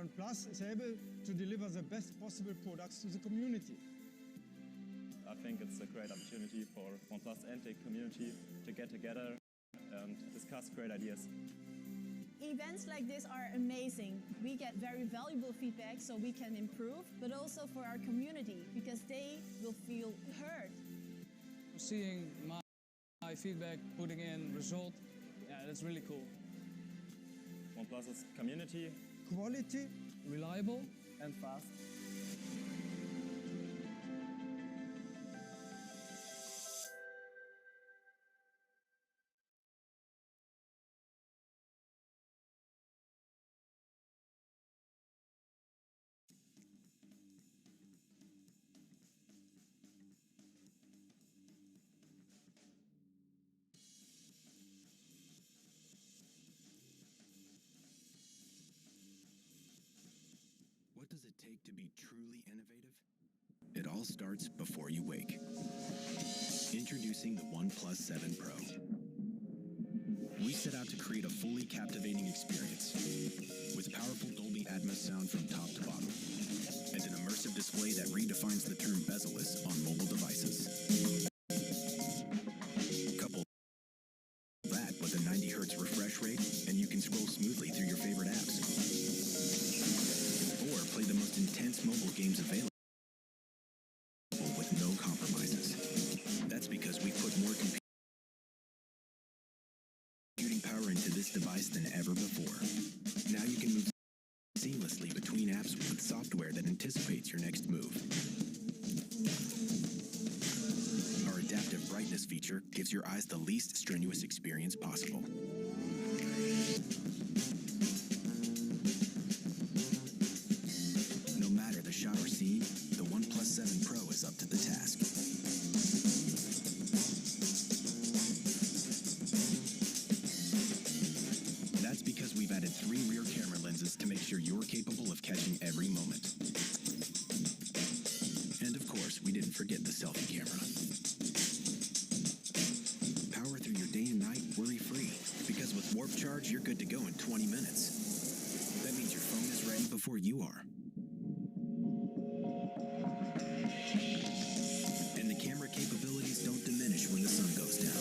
OnePlus is able to deliver the best possible products to the community. I think it's a great opportunity for OnePlus and the community to get together and discuss great ideas. Events like this are amazing. We get very valuable feedback so we can improve, but also for our community because they will feel heard. Seeing my feedback, putting in result, yeah, that's really cool. OnePlus's community, Quality, Reliable, and fast. What does it take to be truly innovative? It all starts before you wake. Introducing the OnePlus 7 Pro. We set out to create a fully captivating experience with powerful Dolby Atmos sound from top to bottom and an immersive display that redefines the term bezel-less on mobile devices. Couple that with a 90 Hz refresh rate and you can scroll smoothly through your favorite apps. Or play the most intense mobile games available with no compromises. That's because we put more computing power into this device than ever before. Now you can move seamlessly between apps with software that anticipates your next move. Our adaptive brightness feature gives your eyes the least strenuous experience possible. No matter the shot or scene, the OnePlus 7 Pro is up to the task. That's because we've added 3 rear camera lenses to make sure you're capable of catching every moment. And of course, we didn't forget the selfie camera. Power through your day and night worry-free, because with Warp Charge, you're good to go in 20 minutes. That means your phone is ready before you are. And the camera capabilities don't diminish when the sun goes down.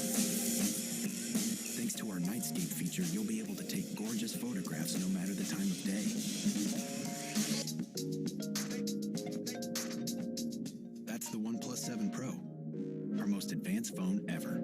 Thanks to our Nightscape feature, you'll be able to take gorgeous photographs no matter the time of day. That's the OnePlus 7 Pro, our most advanced phone ever.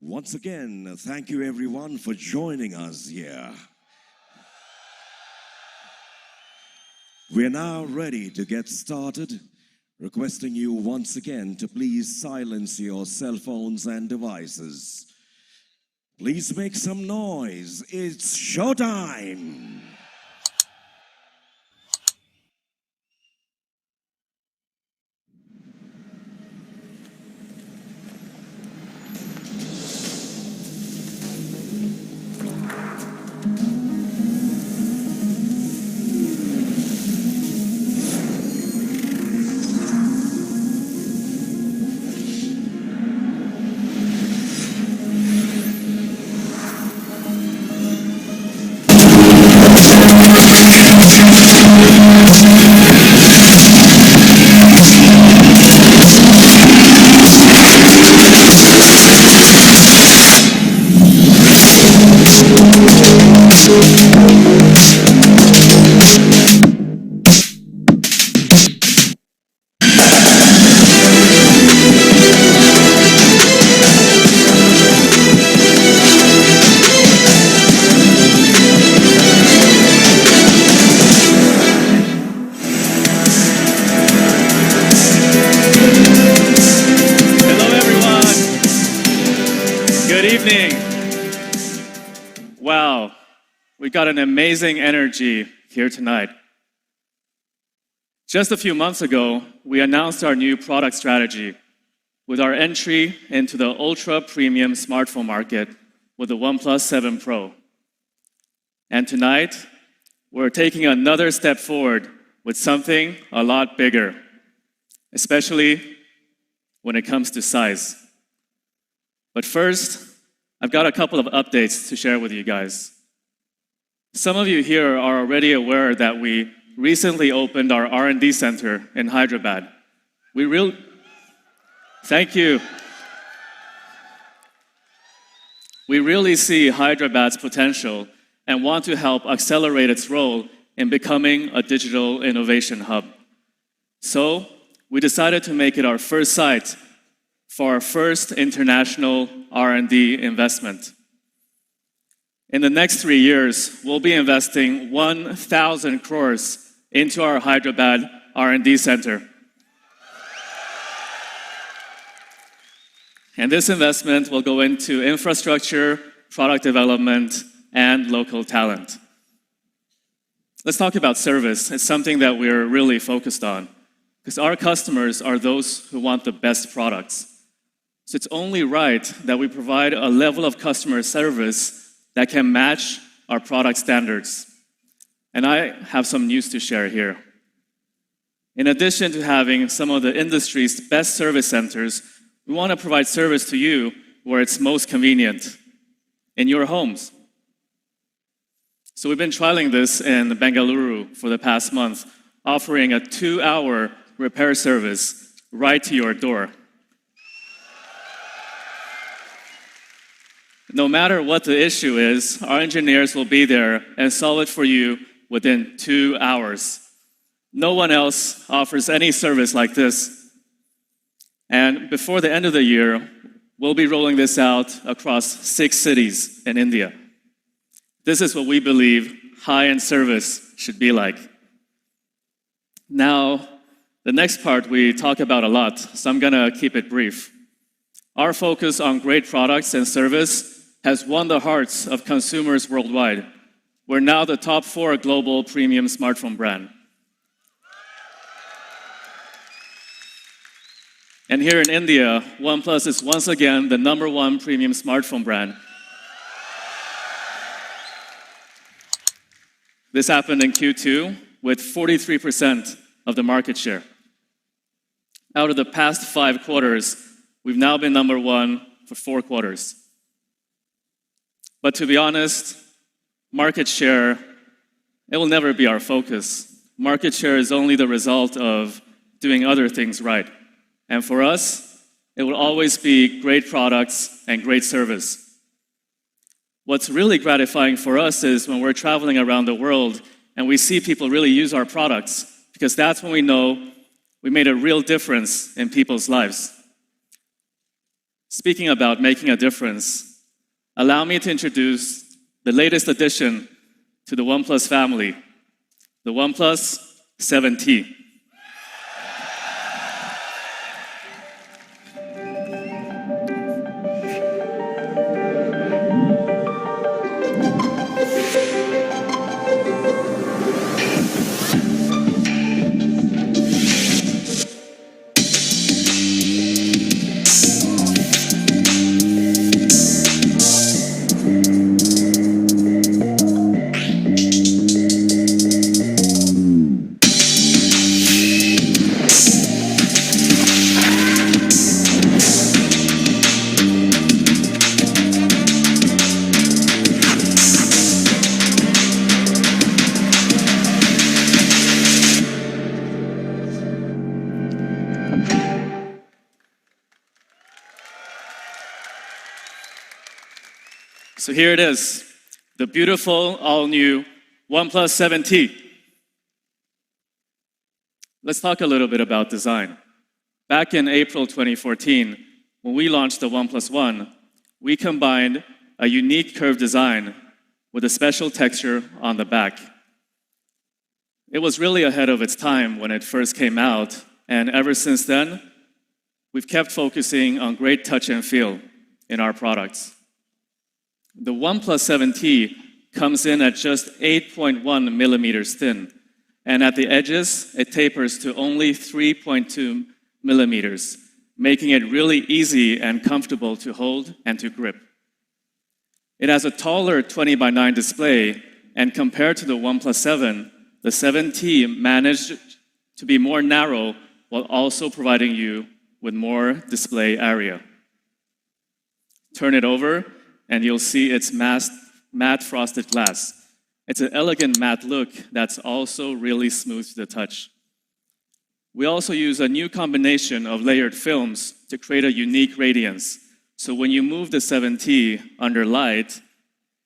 Once again, thank you everyone for joining us here. We're now ready to get started, requesting you once again to please silence your cell phones and devices. Please make some noise. It's showtime. we got an amazing energy here tonight. Just a few months ago, we announced our new product strategy with our entry into the ultra-premium smartphone market with the OnePlus 7 Pro. And tonight, we're taking another step forward with something a lot bigger, especially when it comes to size. But first, I've got a couple of updates to share with you guys. Some of you here are already aware that we recently opened our R&D center in Hyderabad. Thank you. We really see Hyderabad's potential and want to help accelerate its role in becoming a digital innovation hub. So, we decided to make it our first site for our first international R&D investment. In the next 3 years, we'll be investing 1,000 crores into our Hyderabad R&D center. And this investment will go into infrastructure, product development, and local talent. Let's talk about service. It's something that we're really focused on, because our customers are those who want the best products. So it's only right that we provide a level of customer service that can match our product standards. And I have some news to share here. In addition to having some of the industry's best service centers, we want to provide service to you where it's most convenient, in your homes. So we've been trialing this in Bengaluru for the past month, offering a 2-hour repair service right to your door. No matter what the issue is, our engineers will be there and solve it for you within 2 hours. No one else offers any service like this. And before the end of the year, we'll be rolling this out across 6 cities in India. This is what we believe high-end service should be like. Now, the next part we talk about a lot, so I'm gonna keep it brief. Our focus on great products and service has won the hearts of consumers worldwide. We're now the top 4 global premium smartphone brand. And here in India, OnePlus is once again the #1 premium smartphone brand. This happened in Q2 with 43% of the market share. Out of the past 5 quarters, we've now been #1 for 4 quarters. But to be honest, market share, it will never be our focus. Market share is only the result of doing other things right. And for us, it will always be great products and great service. What's really gratifying for us is when we're traveling around the world and we see people really use our products, because that's when we know we made a real difference in people's lives. Speaking about making a difference, allow me to introduce the latest addition to the OnePlus family, the OnePlus 7T. So here it is, the beautiful, all-new OnePlus 7T. Let's talk a little bit about design. Back in April 2014, when we launched the OnePlus One, we combined a unique curved design with a special texture on the back. It was really ahead of its time when it first came out, and ever since then, we've kept focusing on great touch and feel in our products. The OnePlus 7T comes in at just 8.1 millimeters thin, and at the edges, it tapers to only 3.2 millimeters, making it really easy and comfortable to hold and to grip. It has a taller 20 by 9 display, and compared to the OnePlus 7, the 7T managed to be more narrow while also providing you with more display area. Turn it over, and you'll see it's matte frosted glass. It's an elegant matte look that's also really smooth to the touch. We also use a new combination of layered films to create a unique radiance. So when you move the 7T under light,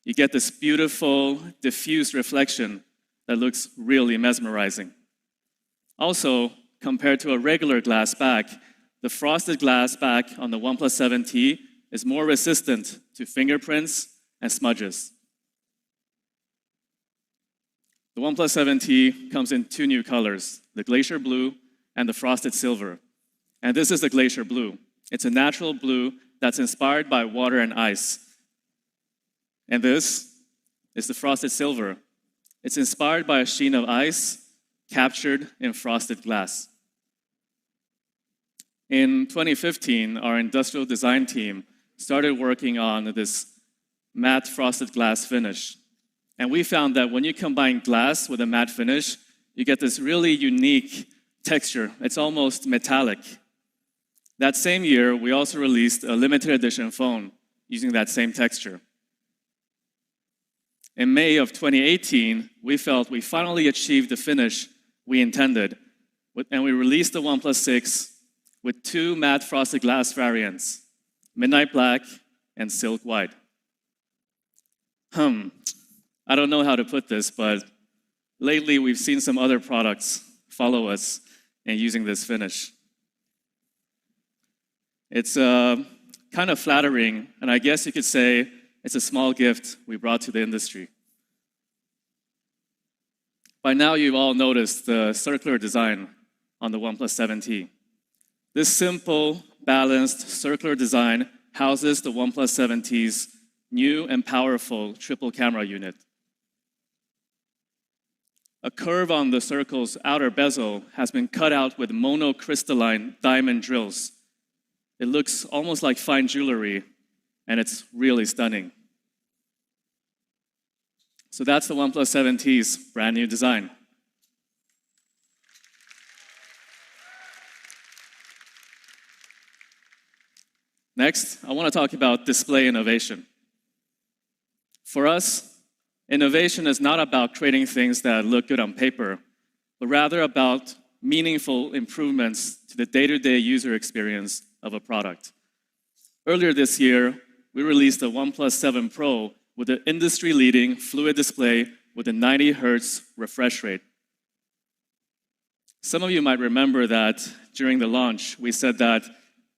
you get this beautiful, diffused reflection that looks really mesmerizing. Also, compared to a regular glass back, the frosted glass back on the OnePlus 7T is more resistant to fingerprints and smudges. The OnePlus 7T comes in two new colors, the Glacier Blue and the Frosted Silver. And this is the Glacier Blue. It's a natural blue that's inspired by water and ice. And this is the Frosted Silver. It's inspired by a sheen of ice captured in frosted glass. In 2015, our industrial design team started working on this matte frosted glass finish. And we found that when you combine glass with a matte finish, you get this really unique texture. It's almost metallic. That same year, we also released a limited edition phone using that same texture. In May of 2018, we felt we finally achieved the finish we intended, and we released the OnePlus 6 with two matte frosted glass variants, Midnight Black and Silk White. I don't know how to put this, but lately we've seen some other products follow us in using this finish. It's kind of flattering, and I guess you could say it's a small gift we brought to the industry. By now, you've all noticed the circular design on the OnePlus 7T. This simple, balanced, circular design houses the OnePlus 7T's new and powerful triple camera unit. A curve on the circle's outer bezel has been cut out with monocrystalline diamond drills. It looks almost like fine jewelry, and it's really stunning. So that's the OnePlus 7T's brand new design. Next, I want to talk about display innovation. For us, innovation is not about creating things that look good on paper, but rather about meaningful improvements to the day-to-day user experience of a product. Earlier this year, we released the OnePlus 7 Pro with an industry-leading fluid display with a 90 Hz refresh rate. Some of you might remember that during the launch, we said that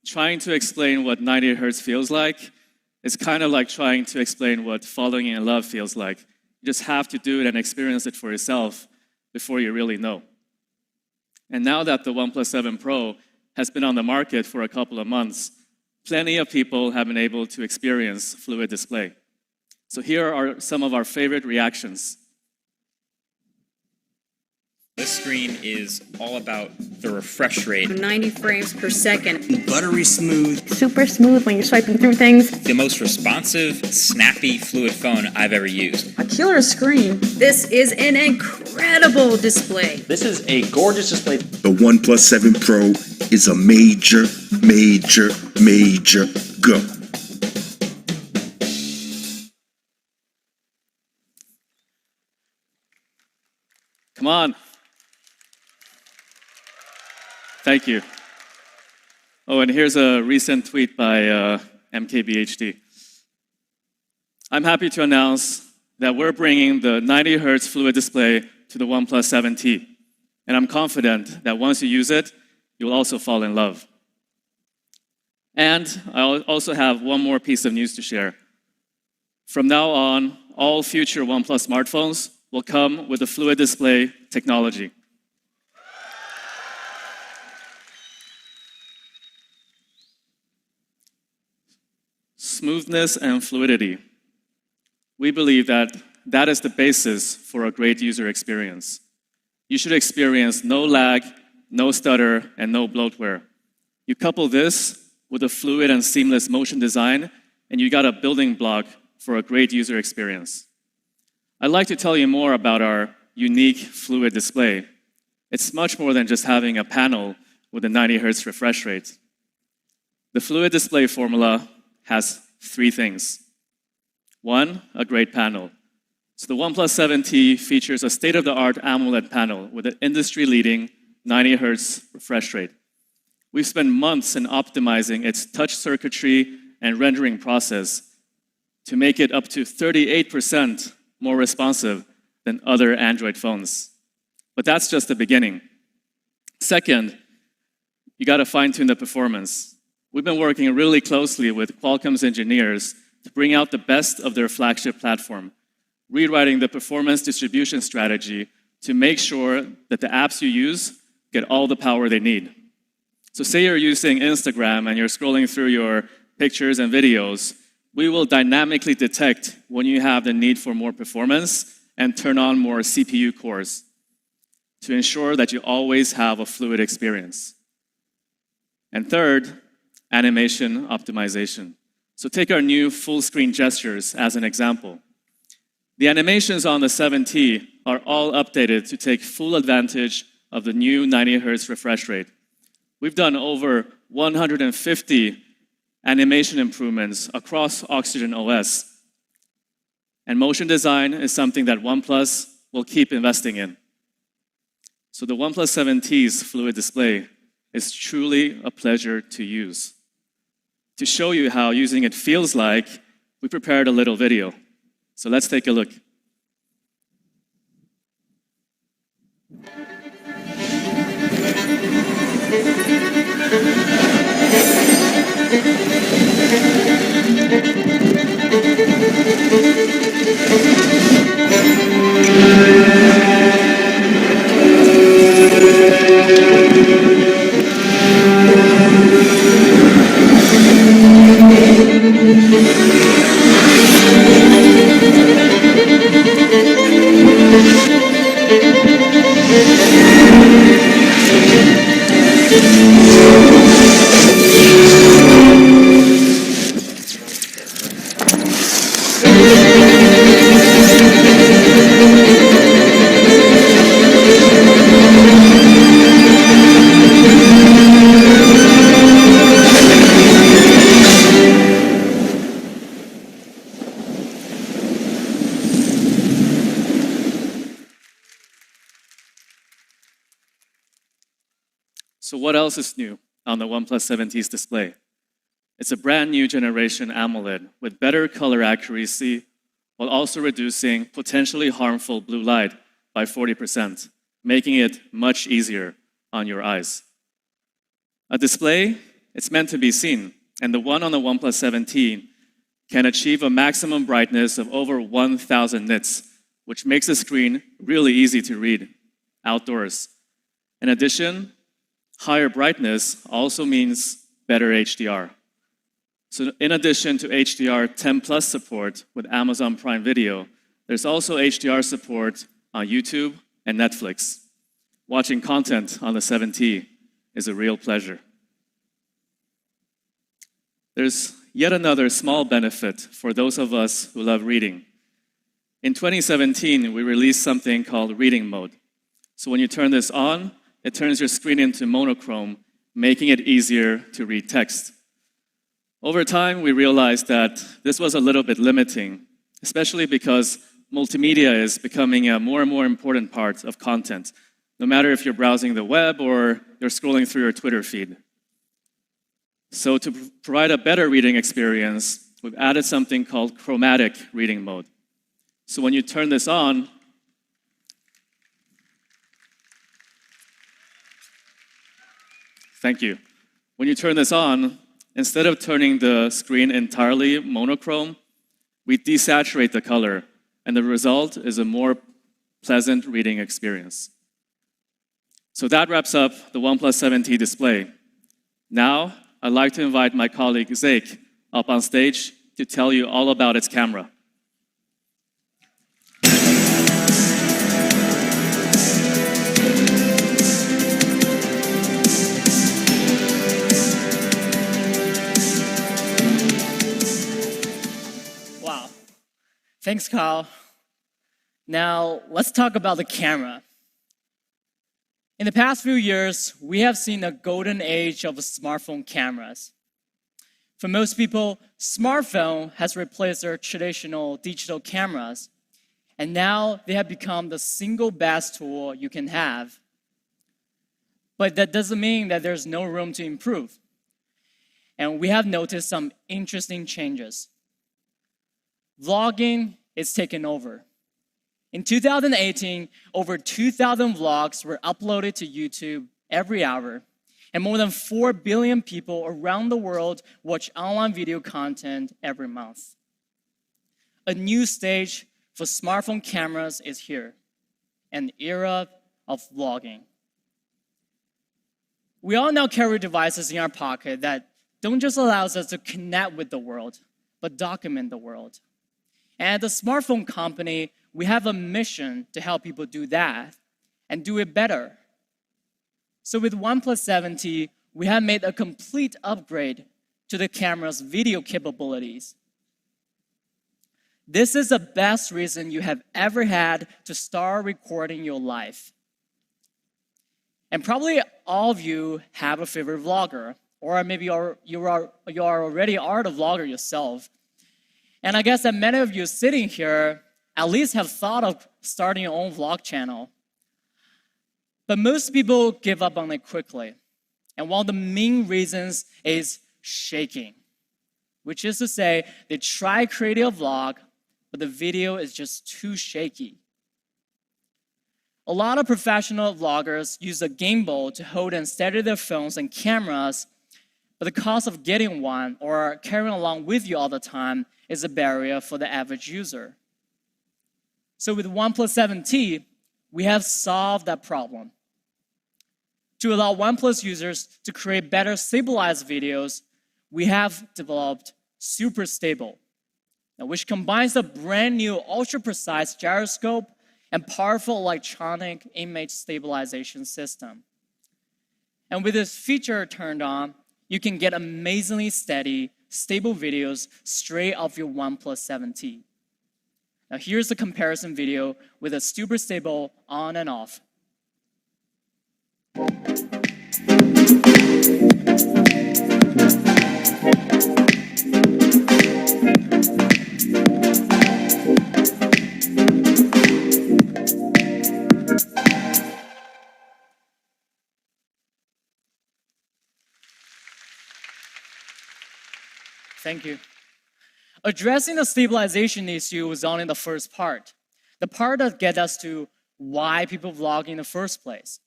trying to explain what 90 Hz feels like is kind of like trying to explain what falling in love feels like. You just have to do it and experience it for yourself before you really know. And now that the OnePlus 7 Pro has been on the market for a couple of months, plenty of people have been able to experience fluid display. So here are some of our favorite reactions. This screen is all about the refresh rate. 90 frames per second. Buttery smooth. Super smooth when you're swiping through things. The most responsive, snappy fluid phone I've ever used. A killer screen. This is an incredible display. This is a gorgeous display. The OnePlus 7 Pro is a major go. Come on. Thank you. Oh, and here's a recent tweet by MKBHD. I'm happy to announce that we're bringing the 90 Hz fluid display to the OnePlus 7T. And I'm confident that once you use it, you'll also fall in love. And I also have one more piece of news to share. From now on, all future OnePlus smartphones will come with the fluid display technology. Smoothness and fluidity. We believe that that is the basis for a great user experience. You should experience no lag, no stutter, and no bloatware. You couple this with a fluid and seamless motion design, and you got a building block for a great user experience. I'd like to tell you more about our unique fluid display. It's much more than just having a panel with a 90 Hz refresh rate. The fluid display formula has three things. One, a great panel. So the OnePlus 7T features a state-of-the-art AMOLED panel with an industry-leading 90 Hz refresh rate. We've spent months in optimizing its touch circuitry and rendering process to make it up to 38% more responsive than other Android phones. But that's just the beginning. Second, you got to fine-tune the performance. We've been working really closely with Qualcomm's engineers to bring out the best of their flagship platform, rewriting the performance distribution strategy to make sure that the apps you use get all the power they need. So say you're using Instagram and you're scrolling through your pictures and videos, we will dynamically detect when you have the need for more performance and turn on more CPU cores to ensure that you always have a fluid experience. And third, animation optimization. So take our new full-screen gestures as an example. The animations on the 7T are all updated to take full advantage of the new 90 Hz refresh rate. We've done over 150 animation improvements across OxygenOS. And motion design is something that OnePlus will keep investing in. So the OnePlus 7T's fluid display is truly a pleasure to use. To show you how using it feels like, we prepared a little video. So let's take a look. So what else is new on the OnePlus 7T's display? It's a brand new generation AMOLED with better color accuracy while also reducing potentially harmful blue light by 40%, making it much easier on your eyes. A display, it's meant to be seen, and the one on the OnePlus 7T can achieve a maximum brightness of over 1,000 nits, which makes the screen really easy to read outdoors. In addition, higher brightness also means better HDR. So in addition to HDR 10 Plus support with Amazon Prime Video, there's also HDR support on YouTube and Netflix. Watching content on the 7T is a real pleasure. There's yet another small benefit for those of us who love reading. In 2017, we released something called reading mode. So when you turn this on, it turns your screen into monochrome, making it easier to read text. Over time, we realized that this was a little bit limiting, especially because multimedia is becoming a more and more important part of content, no matter if you're browsing the web or you're scrolling through your Twitter feed. So to provide a better reading experience, we've added something called chromatic reading mode. So when you turn this on, thank you. When you turn this on, instead of turning the screen entirely monochrome, we desaturate the color, and the result is a more pleasant reading experience. So that wraps up the OnePlus 7T display. Now, I'd like to invite my colleague Zeke up on stage to tell you all about its camera. Thanks, Kyle. Now, let's talk about the camera. In the past few years, we have seen a golden age of smartphone cameras. For most people, smartphone has replaced their traditional digital cameras, and now they have become the single best tool you can have. But that doesn't mean that there's no room to improve. And we have noticed some interesting changes. Vlogging is taking over. In 2018, over 2,000 vlogs were uploaded to YouTube every hour, and more than 4 billion people around the world watch online video content every month. A new stage for smartphone cameras is here, an era of vlogging. We all now carry devices in our pocket that don't just allow us to connect with the world, but document the world. And at the smartphone company, we have a mission to help people do that and do it better. So with OnePlus 7T, we have made a complete upgrade to the camera's video capabilities. This is the best reason you have ever had to start recording your life. And probably all of you have a favorite vlogger, or maybe you are already the vlogger yourself. And I guess that many of you sitting here at least have thought of starting your own vlog channel. But most people give up on it quickly. And one of the main reasons is shaking, which is to say, they try creating a vlog, but the video is just too shaky. A lot of professional vloggers use a gimbal to hold and steady their phones and cameras, but the cost of getting one or carrying along with you all the time is a barrier for the average user. So with OnePlus 7T, we have solved that problem. To allow OnePlus users to create better stabilized videos, we have developed Super Stable, which combines a brand new ultra-precise gyroscope and powerful electronic image stabilization system. And with this feature turned on, you can get amazingly steady, stable videos straight off your OnePlus 7T. Now here's the comparison video with a Super Stable on and off. Thank you. Addressing the stabilization issue was only the first part, the part that gets us to why people vlog in the first place.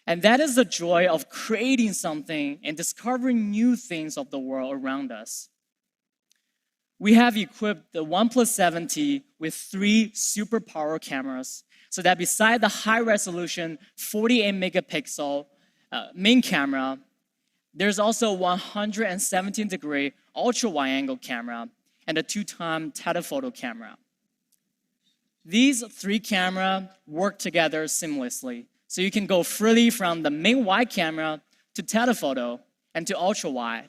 And that is the joy of creating something and discovering new things of the world around us. We have equipped the OnePlus 7T with 3 super power cameras so that beside the high-resolution 48-megapixel main camera, there's also a 117-degree ultra-wide-angle camera and a 2-time telephoto camera. These 3 cameras work together seamlessly, so you can go freely from the main wide camera to telephoto and to ultra-wide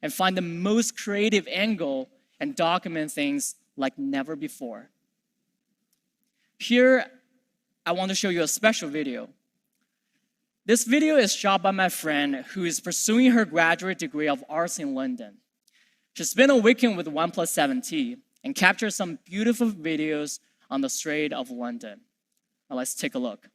and find the most creative angle and document things like never before. Here, I want to show you a special video. This video is shot by my friend who is pursuing her graduate degree of arts in London. She spent a weekend with OnePlus 7T and captured some beautiful videos on the street of London. Now let's take a look.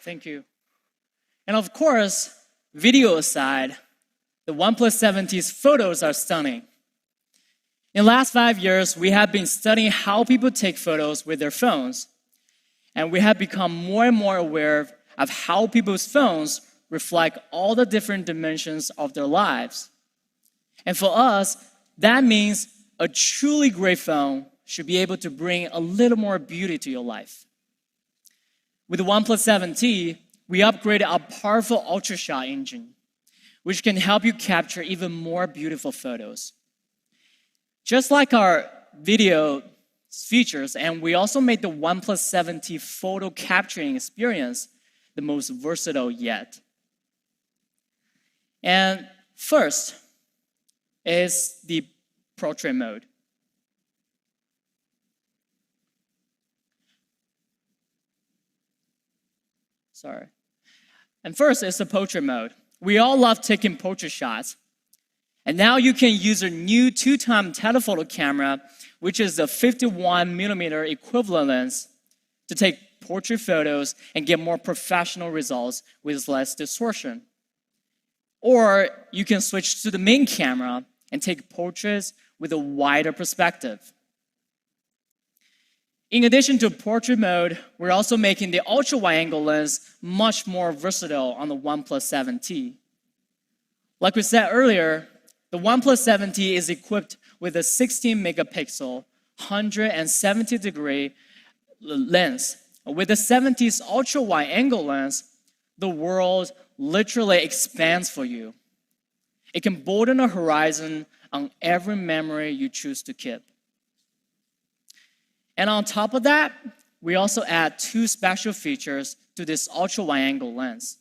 Thank you. And of course, video aside, the OnePlus 7T's photos are stunning. In the last 5 years, we have been studying how people take photos with their phones. And we have become more and more aware of how people's phones reflect all the different dimensions of their lives. And for us, that means a truly great phone should be able to bring a little more beauty to your life. With the OnePlus 7T, we upgraded our powerful ultra-shot engine, which can help you capture even more beautiful photos. Just like our video features, and we also made the OnePlus 7T photo capturing experience the most versatile yet. And first is the portrait mode. Sorry. And first is the portrait mode. We all love taking portrait shots. And now you can use a new 2-time telephoto camera, which is a 51mm equivalent lens, to take portrait photos and get more professional results with less distortion. Or you can switch to the main camera and take portraits with a wider perspective. In addition to portrait mode, we're also making the ultra-wide-angle lens much more versatile on the OnePlus 7T. Like we said earlier, the OnePlus 7T is equipped with a 16-megapixel, 170-degree lens. With the 7T's ultra-wide-angle lens, the world literally expands for you. It can broaden the horizon on every memory you choose to keep. And on top of that, we also add 2 special features to this ultra-wide-angle lens.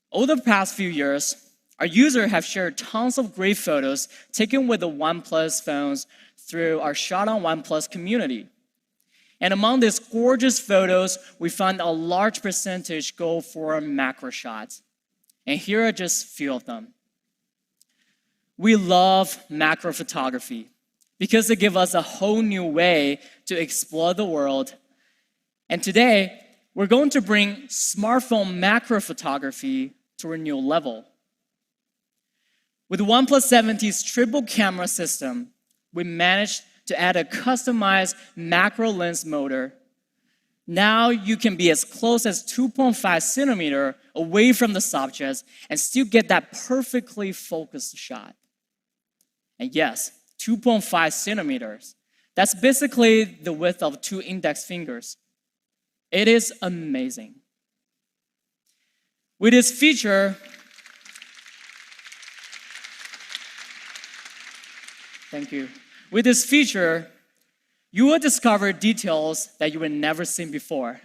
Over the past few years, our users have shared tons of great photos taken with the OnePlus phones through our Shot on OnePlus community. And among these gorgeous photos, we found a large percentage go for macro shots. And here are just a few of them. We love macro photography because they give us a whole new way to explore the world. And today, we're going to bring smartphone macro photography to a new level. With the OnePlus 7T's triple camera system, we managed to add a customized macro lens motor. Now you can be as close as 2.5 centimeters away from the subject and still get that perfectly focused shot. And yes, 2.5 centimeters. That's basically the width of 2 index fingers. It is amazing. With this feature, thank you. With this feature, you will discover details that you have never seen before.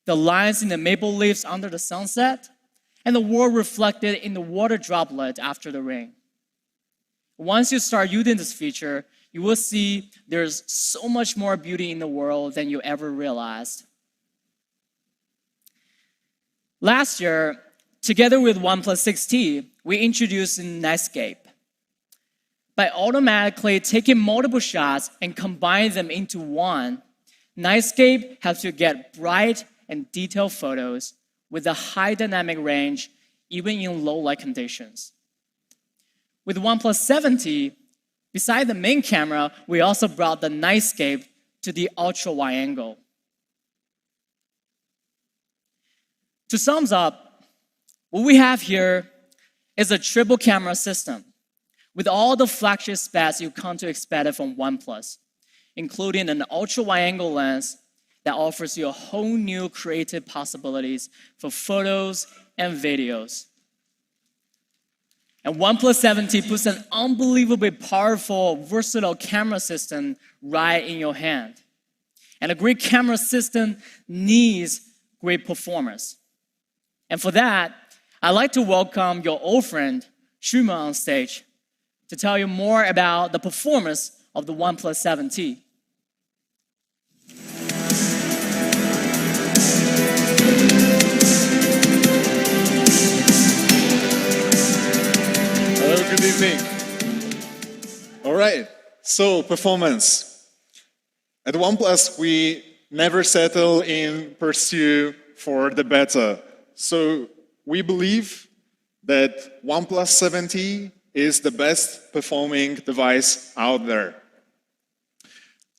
The lines in the maple leaves under the sunset, and the world reflected in the water droplet after the rain. Once you start using this feature, you will see there's so much more beauty in the world than you ever realized. Last year, together with OnePlus 6T, we introduced Nightscape. By automatically taking multiple shots and combining them into one, Nightscape helps you get bright and detailed photos with a high dynamic range, even in low light conditions. With OnePlus 7T, beside the main camera, we also brought the Nightscape to the ultra-wide angle. To sum up, what we have here is a triple camera system with all the flagship specs you come to expect from OnePlus, including an ultra-wide-angle lens that offers you a whole new creative possibilities for photos and videos. And OnePlus 7T puts an unbelievably powerful, versatile camera system right in your hand. And a great camera system needs great performance. And for that, I'd like to welcome your old friend, Shuma, on stage to tell you more about the performance of the OnePlus 7T. Hello, good evening. All right, so performance. At OnePlus, we never settle in pursue for the beta. So we believe that OnePlus 7T is the best performing device out there.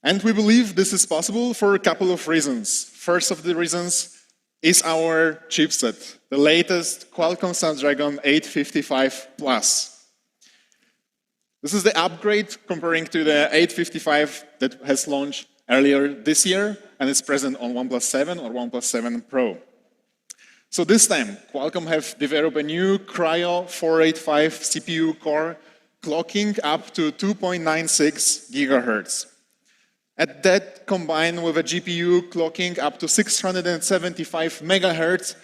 And we believe this is possible for a couple of reasons. First of the reasons is our chipset, the latest Qualcomm Snapdragon 855 Plus. This is the upgrade comparing to the 855 that has launched earlier this year and is present on OnePlus 7 or OnePlus 7 Pro. So this time, Qualcomm have developed a new Cryo 485 CPU core clocking up to 2.96 gigahertz. And that combined with a GPU clocking up to 675 megahertz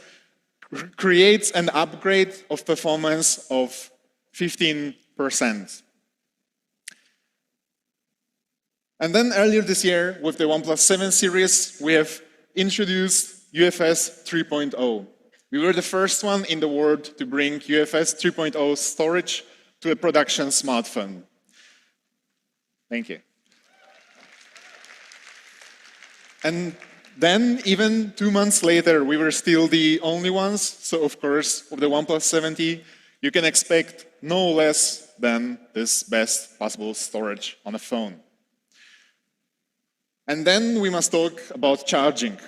creates an upgrade of performance of 15%. And then earlier this year, with the OnePlus 7 series, we have introduced UFS 3.0. We were the first one in the world to bring UFS 3.0 storage to a production smartphone. Thank you. And then, even 2 months later, we were still the only ones. So, of course, with the OnePlus 7T, you can expect no less than this best possible storage on a phone. And then we must talk about charging.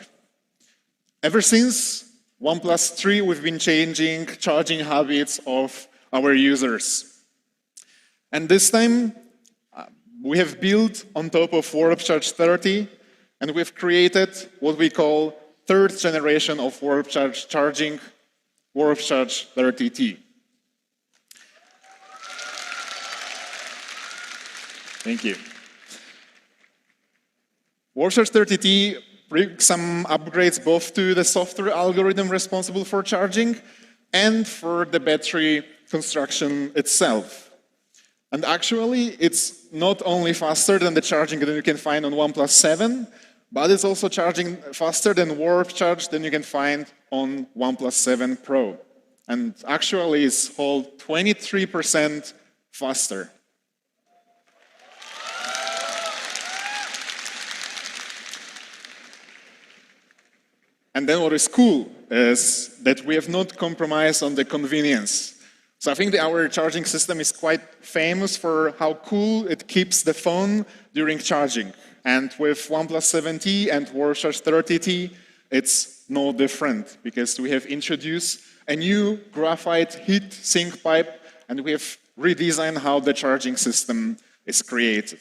Ever since OnePlus 3, we've been changing charging habits of our users. And this time, we have built on top of Warp Charge 30, and we've created what we call third generation of Warp Charge charging, Warp Charge 30T. Thank you. Warp Charge 30T brings some upgrades both to the software algorithm responsible for charging and for the battery construction itself. And actually, it's not only faster than the charging that you can find on OnePlus 7, but it's also charging faster than Warp Charge than you can find on OnePlus 7 Pro. And actually, it's whole 23% faster. And then what is cool is that we have not compromised on the convenience. So I think that our charging system is quite famous for how cool it keeps the phone during charging. And with OnePlus 7T and Warp Charge 30T, it's no different because we have introduced a new graphite heat sink pipe and we have redesigned how the charging system is created.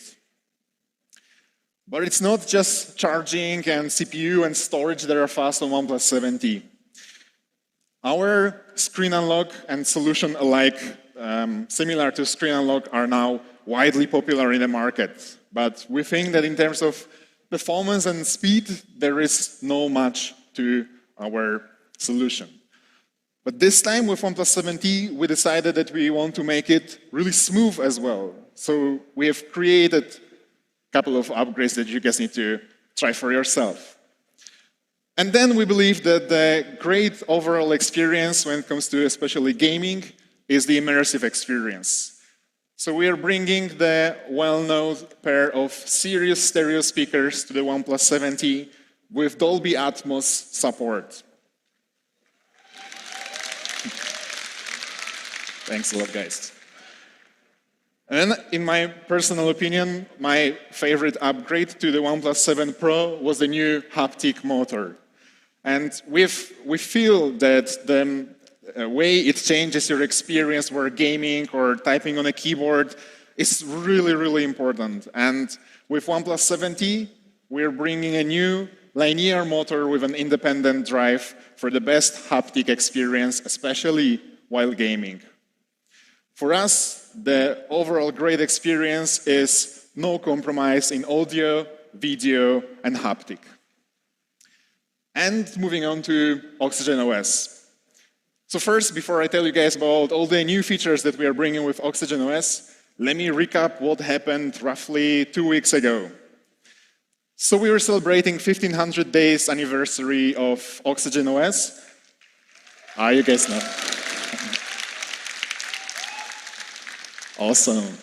But it's not just charging and CPU and storage that are fast on OnePlus 7T. Our screen unlock and solution alike, similar to screen unlock, are now widely popular in the market. But we think that in terms of performance and speed, there is no much to our solution. But this time with OnePlus 7T, we decided that we want to make it really smooth as well. So we have created couple of upgrades that you guys need to try for yourself. And then we believe that the great overall experience when it comes to especially gaming is the immersive experience. So we are bringing the well-known pair of serious stereo speakers to the OnePlus 7T with Dolby Atmos support. Thanks a lot, guys. And in my personal opinion, my favorite upgrade to the OnePlus 7 Pro was the new haptic motor. And we feel that the way it changes your experience where gaming or typing on a keyboard is really, really important. And with OnePlus 7T, we're bringing a new linear motor with an independent drive for the best haptic experience, especially while gaming. For us, the overall great experience is no compromise in audio, video, and haptic. And moving on to OxygenOS. So first, before I tell you guys about all the new features that we are bringing with OxygenOS, let me recap what happened roughly 2 weeks ago. So we were celebrating 1500 days anniversary of OxygenOS. You guys know. Awesome.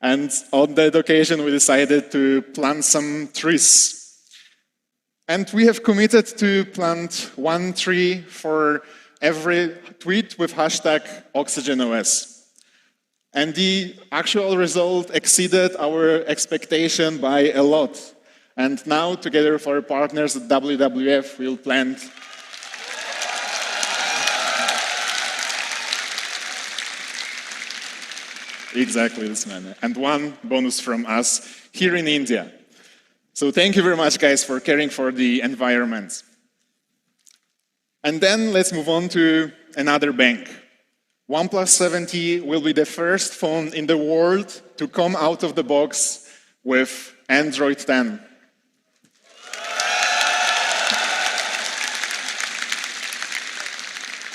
And on that occasion, we decided to plant some trees. And we have committed to plant 1 tree for every tweet with hashtag OxygenOS. And the actual result exceeded our expectation by a lot. And now, together with our partners at WWF, we'll plant exactly this manner. And 1 bonus from us here in India. So thank you very much, guys, for caring for the environment. And then let's move on to another bank. OnePlus 7T will be the first phone in the world to come out of the box with Android 10.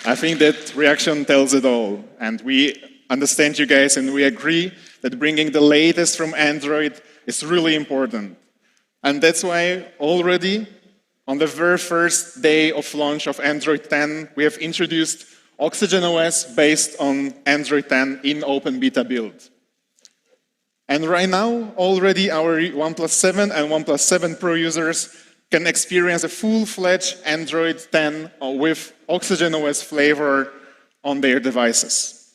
I think that reaction tells it all. And we understand you guys, and we agree that bringing the latest from Android is really important. And that's why already on the very first day of launch of Android 10, we have introduced OxygenOS based on Android 10 in open beta build. And right now, already our OnePlus 7 and OnePlus 7 Pro users can experience a full-fledged Android 10 with OxygenOS flavor on their devices.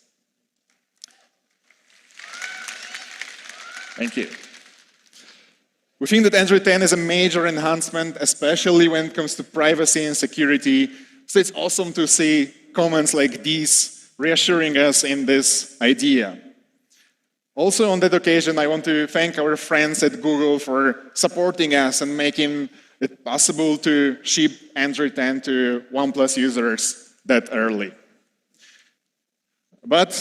Thank you. We think that Android 10 is a major enhancement, especially when it comes to privacy and security. So it's awesome to see comments like these reassuring us in this idea. Also on that occasion, I want to thank our friends at Google for supporting us and making it possible to ship Android 10 to OnePlus users that early. But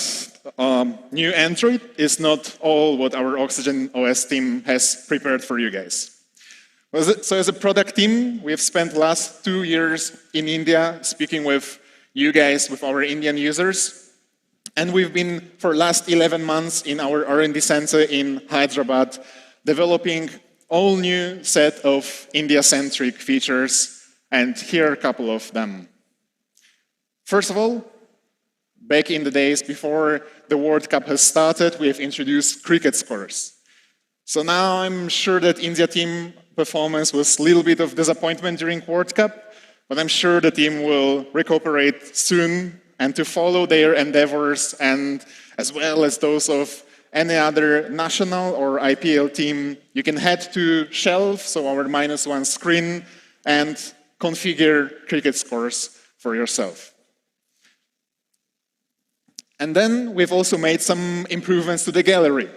new Android is not all what our OxygenOS team has prepared for you guys. So as a product team, we have spent the last 2 years in India speaking with you guys, with our Indian users. And we've been, for the last 11 months, in our R&D center in Hyderabad, developing all new set of India-centric features. And here are a couple of them. First of all, back in the days before the World Cup has started, we have introduced cricket scores. So now I'm sure that India team performance was a little bit of disappointment during World Cup, but I'm sure the team will recuperate soon and to follow their endeavors, and as well as those of any other national or IPL team, you can head to Shelf, so our -1 screen, and configure cricket scores for yourself. And then we've also made some improvements to the gallery.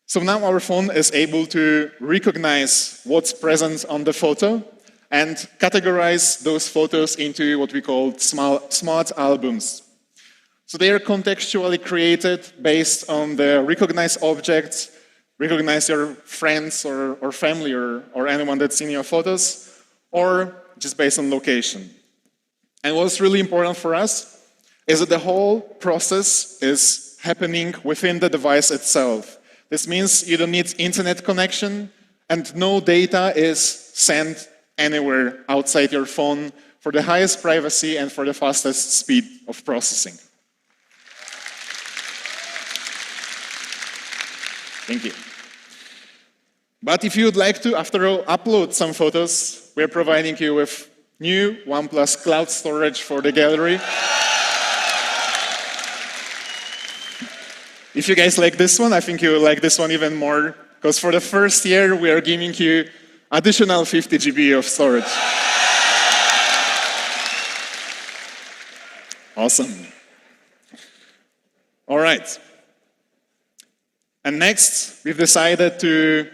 So now our phone is able to recognize what's present on the photo and categorize those photos into what we call smart albums. So they are contextually created based on the recognized objects, recognize your friends or family or anyone that's in your photos, or just based on location. And what's really important for us is that the whole process is happening within the device itself. This means you don't need internet connection, and no data is sent anywhere outside your phone for the highest privacy and for the fastest speed of processing. Thank you. But if you would like to, after all, upload some photos, we're providing you with new OnePlus Cloud Storage for the gallery. If you guys like this one, I think you will like this one even more, because for the first year, we are giving you additional 50 GB of storage. Awesome. All right. And next, we've decided to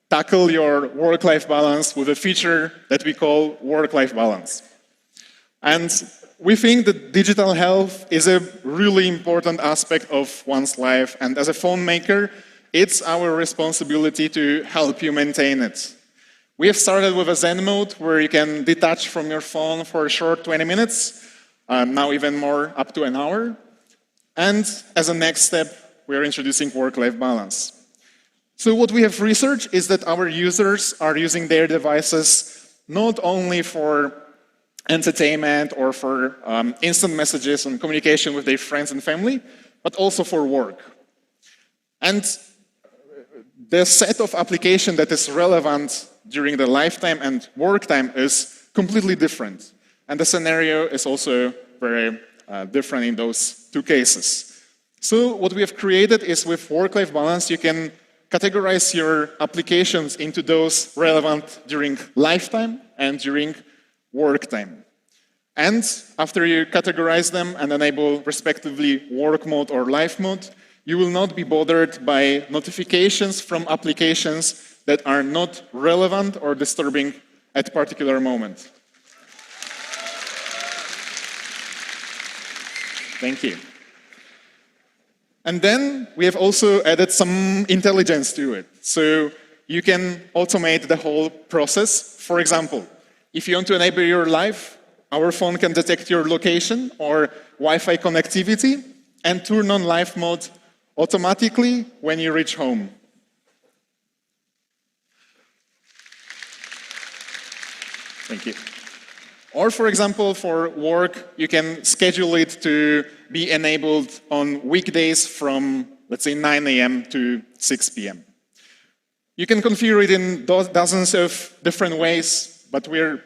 tackle your work-life balance with a feature that we call work-life balance. And we think that digital health is a really important aspect of one's life, and as a phone maker, it's our responsibility to help you maintain it. We have started with a Zen mode where you can detach from your phone for a short 20 minutes, now even more, up to an hour. And as a next step, we are introducing work-life balance. So what we have researched is that our users are using their devices not only for entertainment or for instant messages and communication with their friends and family, but also for work. And the set of applications that is relevant during the lifetime and work time is completely different. And the scenario is also very different in those two cases. So what we have created is with work-life balance, you can categorize your applications into those relevant during lifetime and during work time. And after you categorize them and enable respectively work mode or life mode, you will not be bothered by notifications from applications that are not relevant or disturbing at a particular moment. Thank you. And then we have also added some intelligence to it. So you can automate the whole process. For example, if you want to enable your life, our phone can detect your location or Wi-Fi connectivity and turn on live mode automatically when you reach home. Thank you. Or, for example, for work, you can schedule it to be enabled on weekdays from, let's say, 9 a.m. to 6 p.m. You can configure it in dozens of different ways, but we're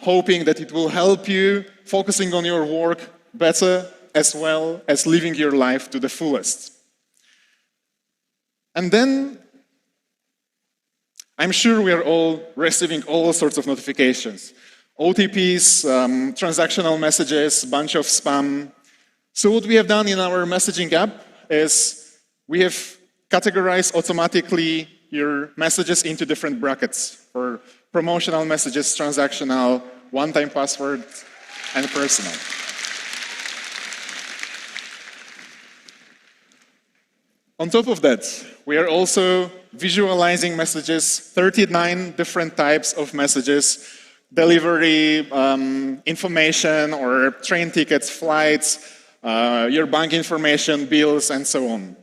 hoping that it will help you focusing on your work better, as well as living your life to the fullest. And then, I'm sure we are all receiving all sorts of notifications. OTPs, transactional messages, bunch of spam. So what we have done in our messaging app is we have categorized automatically your messages into different brackets for promotional messages, transactional, one-time password, and personal. On top of that, we are also visualizing messages, 39 different types of messages, delivery, information, or train tickets, flights, your bank information, bills, and so on.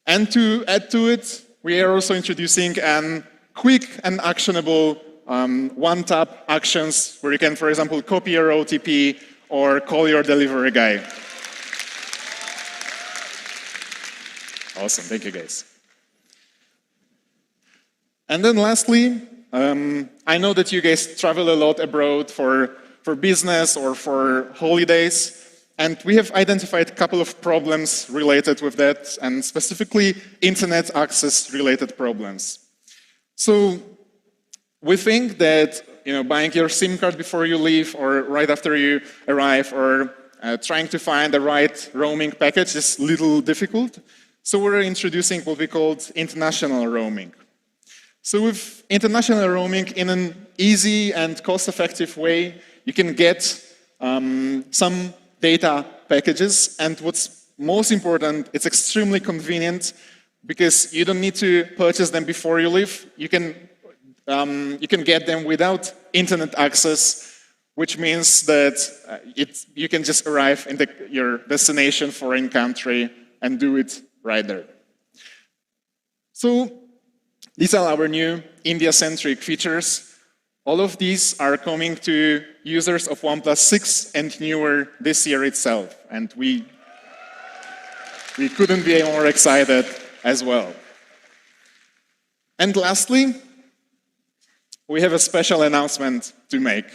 And to add to it, we are also introducing quick and actionable one-tap actions where you can, for example, copy your OTP or call your delivery guy. Awesome, thank you guys. And then lastly, I know that you guys travel a lot abroad for business or for holidays, and we have identified a couple of problems related with that, and specifically internet access related problems. So we think that buying your SIM card before you leave or right after you arrive or trying to find the right roaming package is a little difficult. So we're introducing what we call international roaming. So with international roaming, in an easy and cost-effective way, you can get some data packages, and what's most important, it's extremely convenient because you don't need to purchase them before you leave. You can get them without internet access, which means that you can just arrive in your destination foreign country and do it right there. So these are our new India-centric features. All of these are coming to users of OnePlus 6 and newer this year itself. And we couldn't be more excited as well. And lastly, we have a special announcement to make.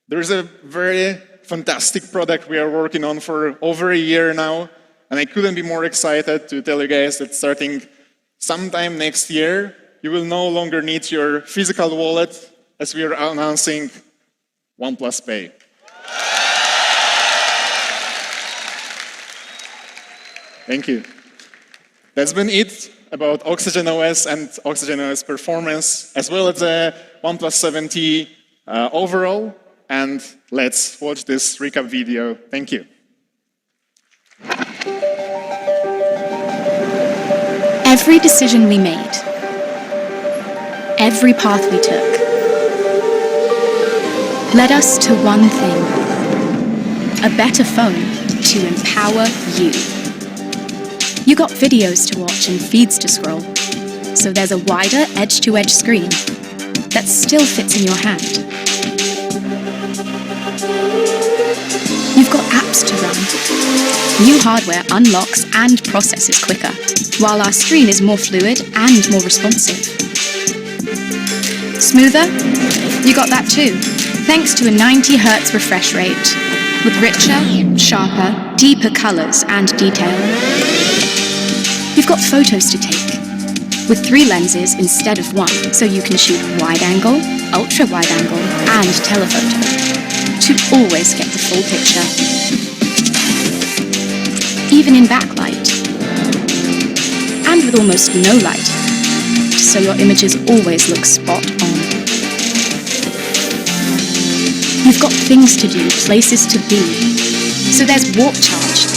There's a very fantastic product we are working on for over a year now, and I couldn't be more excited to tell you guys that starting sometime next year, you will no longer need your physical wallet, as we are announcing OnePlus Pay. Thank you. That's been it about OxygenOS and OxygenOS performance, as well as the OnePlus 7T overall. And let's watch this recap video. Thank you. Every decision we made, every path we took, led us to one thing: a better phone to empower you. You got videos to watch and feeds to scroll, so there's a wider edge-to-edge screen that still fits in your hand. You've got apps to run. New hardware unlocks and processes quicker, while our screen is more fluid and more responsive. Smoother? You got that too, thanks to a 90 Hz refresh rate, with richer, sharper, deeper colors and detail. You've got photos to take, with 3 lenses instead of 1, so you can shoot wide angle, ultra wide angle, and telephoto, to always get the full picture. Even in backlight, and with almost no light, so your images always look spot on. You've got things to do, places to be, so there's warp charge.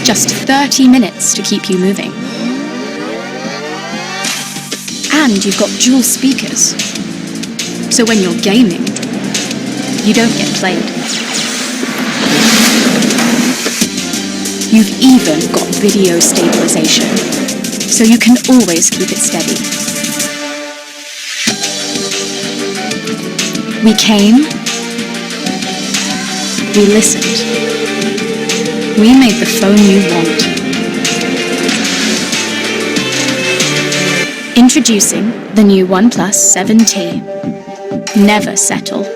Just 30 minutes to keep you moving. And you've got dual speakers, so when you're gaming, you don't get played. You've even got video stabilization, so you can always keep it steady. We came, we listened, we made the phone you want. Introducing the new OnePlus 7T. Never settle.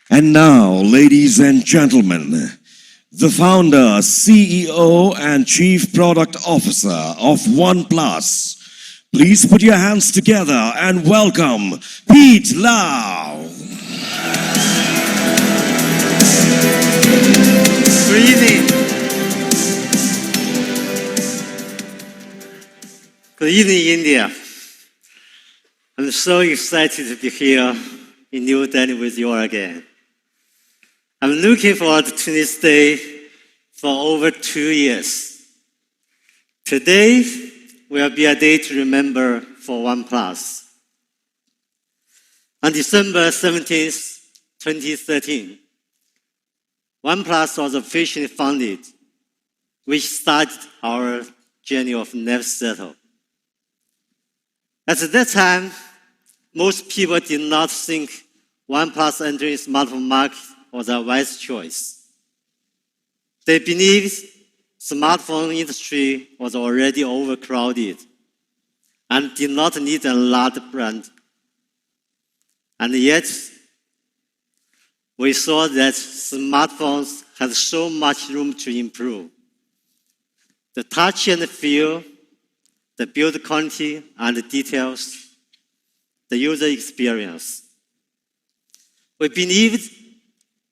And now, ladies and gentlemen, the founder, CEO, and Chief Product Officer of OnePlus. Please put your hands together and welcome Pete Lau. Good evening. Good evening, India. I'm so excited to be here in New Delhi with you all again. I'm looking forward to this day for over 2 years. Today will be a day to remember for OnePlus. On December 17th, 2013, OnePlus was officially founded, which started our journey of never settle. At that time, most people did not think OnePlus entering the smartphone market was a wise choice. They believed the smartphone industry was already overcrowded and did not need a large brand. And yet, we saw that smartphones had so much room to improve. The touch and feel, the build quality and the details, the user experience. We believed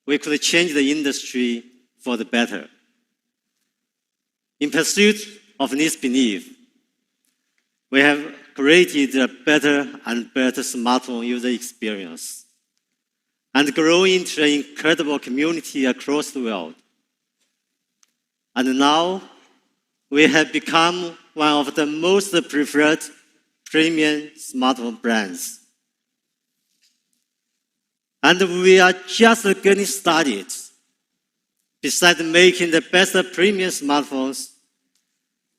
we could change the industry for the better. In pursuit of this belief, we have created a better and better smartphone user experience and grown into an incredible community across the world. And now, we have become one of the most preferred premium smartphone brands. And we are just getting started. Besides making the best premium smartphones,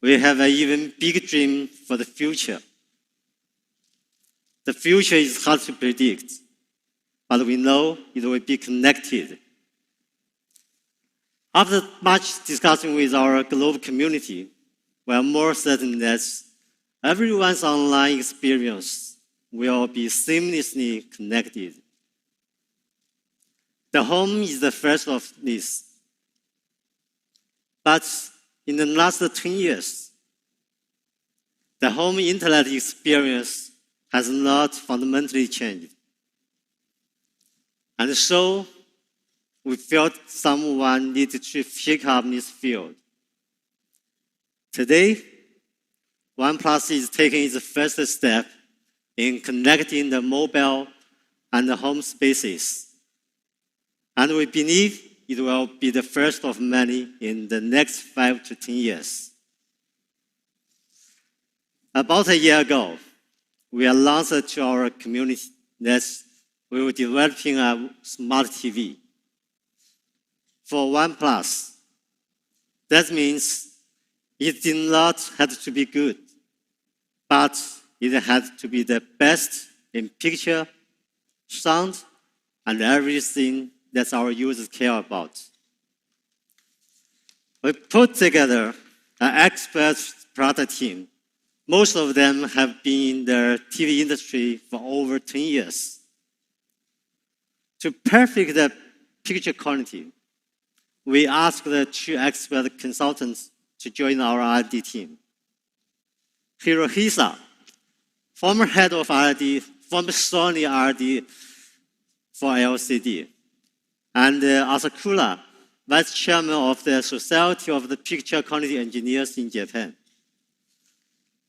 we have an even bigger dream for the future. The future is hard to predict, but we know it will be connected. After much discussion with our global community, we are more certain that everyone's online experience will be seamlessly connected. The home is the first of this. But in the last 10 years, the home internet experience has not fundamentally changed. And so, we felt someone needed to pick up this field. Today, OnePlus is taking its first step in connecting the mobile and the home spaces. And we believe it will be the first of many in the next 5 to 10 years. About a year ago, we announced to our community that we were developing a smart TV. For OnePlus, that means it did not have to be good, but it had to be the best in picture, sound, and everything that our users care about. We put together an expert product team. Most of them have been in the TV industry for over 10 years. To perfect the picture quality, we asked the 2 expert consultants to join our R&D team. Hirohisa, former head of R&D, former Sony R&D for LCD, and Asakura, vice chairman of the Society of the Picture Quality Engineers in Japan.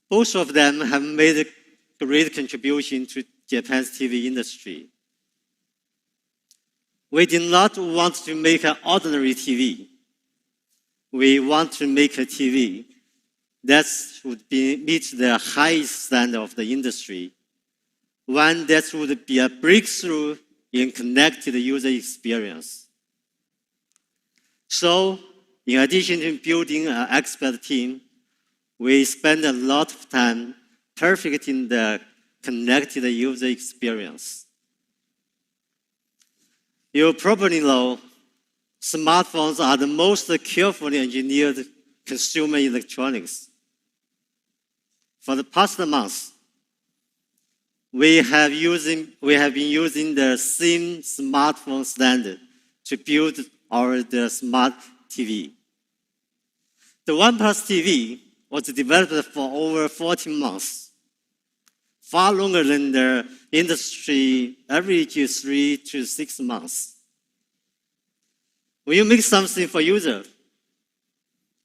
Both of them have made a great contribution to Japan's TV industry. We did not want to make an ordinary TV. We want to make a TV that would meet the highest standard of the industry, one that would be a breakthrough in connected user experience. So, in addition to building an expert team, we spend a lot of time perfecting the connected user experience. You probably know smartphones are the most carefully engineered consumer electronics. For the past months, we have been using the same smartphone standard to build the smart TV. The OnePlus TV was developed for over 14 months, far longer than the industry average 3 to 6 months. When you make something for users,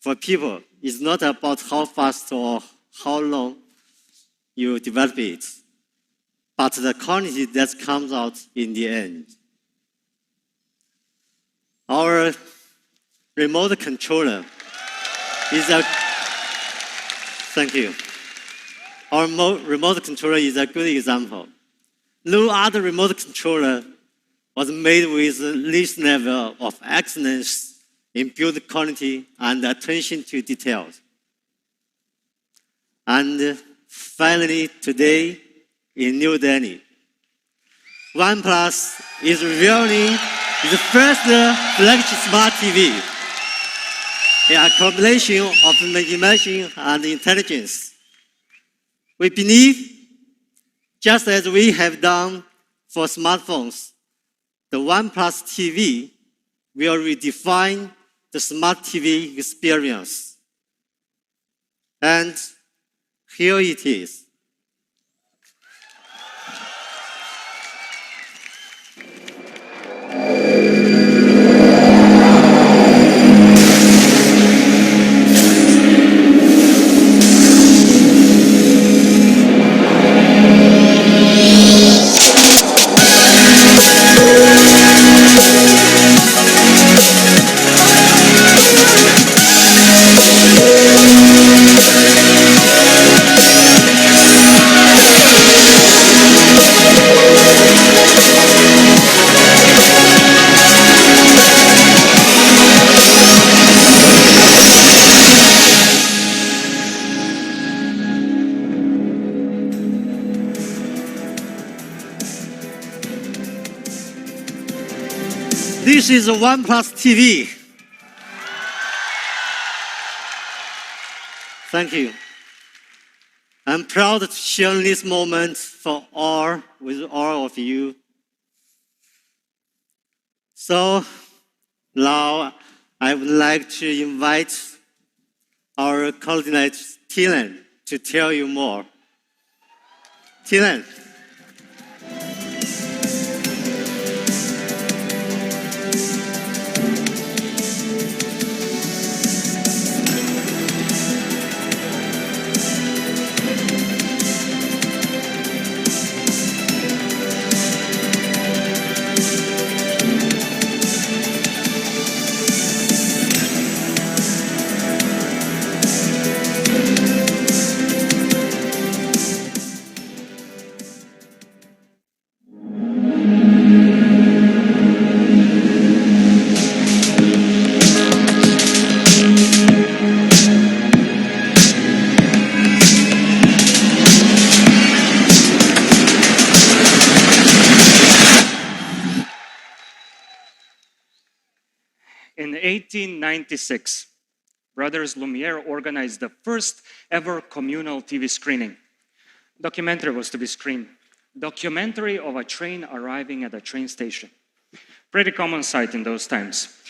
for people, it's not about how fast or how long you develop it, but the quality that comes out in the end. Our remote controller is a thank you. Our remote controller is a good example. No other remote controller was made with this level of excellence in build quality and attention to details. And finally, today in New Delhi, OnePlus is revealing its first flagship smart TV, a combination of imagination and intelligence. We believe, just as we have done for smartphones, the OnePlus TV will redefine the smart TV experience. And here it is. This is a OnePlus TV. Thank you. I'm proud to share this moment with all of you. So now I would like to invite our coordinator, Tilan, to tell you more. Tilan. In 1896, brothers Lumiere organized the first ever communal TV screening. Documentary was to be screened. Documentary of a train arriving at a train station. Pretty common sight in those times.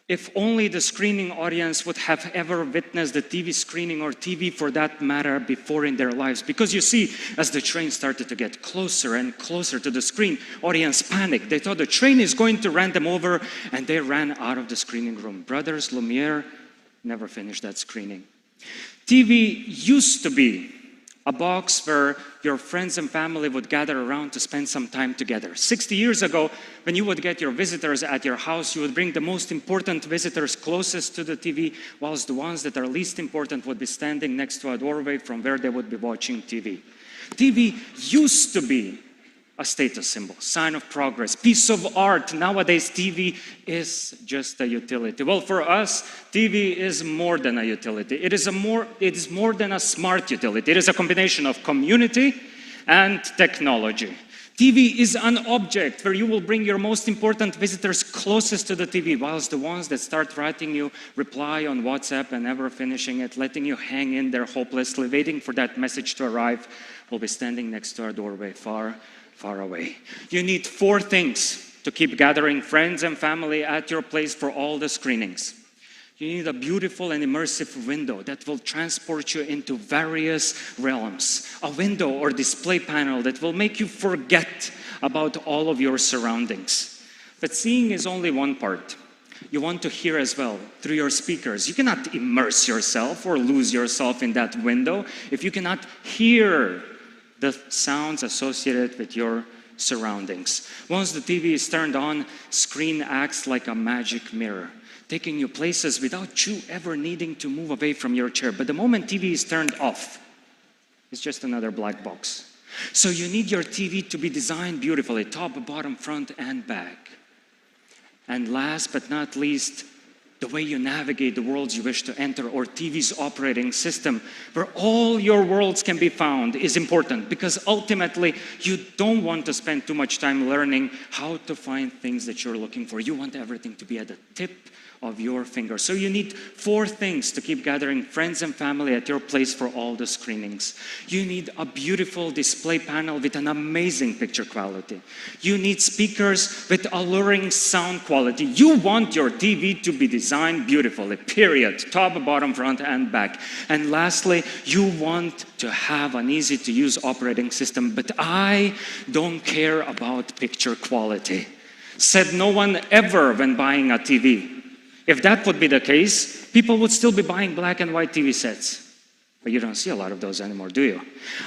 If only the screening audience would have ever witnessed the TV screening or TV for that matter before in their lives. Because you see, as the train started to get closer and closer to the screen, audience panicked. They thought the train is going to run them over, and they ran out of the screening room. Brothers Lumiere never finished that screening. TV used to be a box where your friends and family would gather around to spend some time together. 60 years ago, when you would get your visitors at your house, you would bring the most important visitors closest to the TV, whilst the ones that are least important would be standing next to a doorway from where they would be watching TV. TV used to be a status symbol, sign of progress, piece of art. Nowadays, TV is just a utility. Well, for us, TV is more than a utility. It is more than a smart utility. It is a combination of community and technology. TV is an object where you will bring your most important visitors closest to the TV, whilst the ones that start writing you reply on WhatsApp and never finishing it, letting you hang in there hopelessly, waiting for that message to arrive, will be standing next to our doorway far away. You need 4 things to keep gathering friends and family at your place for all the screenings. You need a beautiful and immersive window that will transport you into various realms. A window or display panel that will make you forget about all of your surroundings. But seeing is only one part. You want to hear as well through your speakers. You cannot immerse yourself or lose yourself in that window if you cannot hear the sounds associated with your surroundings. Once the TV is turned on, screen acts like a magic mirror, taking you places without you ever needing to move away from your chair. But the moment TV is turned off, it's just another black box. So you need your TV to be designed beautifully, top, bottom, front, and back. And last but not least, the way you navigate the worlds you wish to enter, or TV's operating system, where all your worlds can be found, is important, because ultimately you don't want to spend too much time learning how to find things that you're looking for. You want everything to be at the tip of your finger. So you need 4 things to keep gathering friends and family at your place for all the screenings. You need a beautiful display panel with an amazing picture quality. You need speakers with alluring sound quality. You want your TV to be designed beautifully, period. Top, bottom, front, and back. And lastly, you want to have an easy-to-use operating system. But I don't care about picture quality. Said no one ever when buying a TV. If that would be the case, people would still be buying black and white TV sets. But you don't see a lot of those anymore, do you?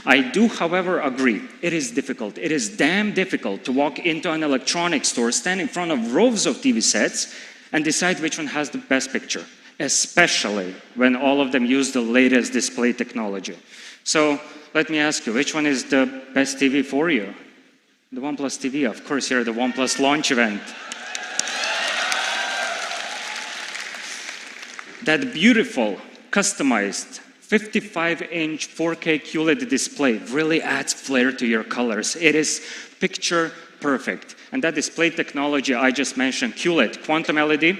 I do, however, agree. It is difficult. It is damn difficult to walk into an electronics store, stand in front of rows of TV sets, and decide which one has the best picture, especially when all of them use the latest display technology. So let me ask you, which one is the best TV for you? The OnePlus TV, of course, here at the OnePlus launch event. That beautiful, customized, 55-inch 4K QLED display really adds flair to your colors. It is picture perfect. And that display technology I just mentioned, QLED, quantum LED,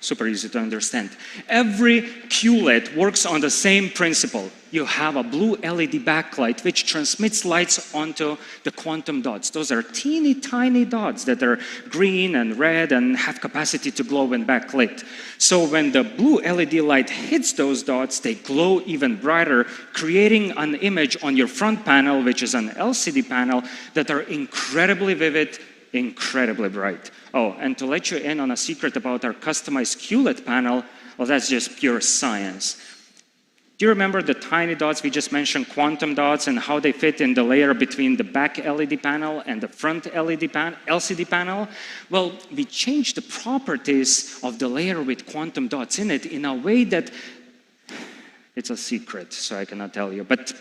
super easy to understand. Every QLED works on the same principle. You have a blue LED backlight which transmits lights onto the quantum dots. Those are teeny tiny dots that are green and red and have capacity to glow when backlit. So when the blue LED light hits those dots, they glow even brighter, creating an image on your front panel, which is an LCD panel, that are incredibly vivid, incredibly bright. Oh, and to let you in on a secret about our customized QLED panel, well, that's just pure science. Do you remember the tiny dots we just mentioned, quantum dots, and how they fit in the layer between the back LED panel and the front LCD panel? Well, we changed the properties of the layer with quantum dots in it in a way that it's a secret, so I cannot tell you. But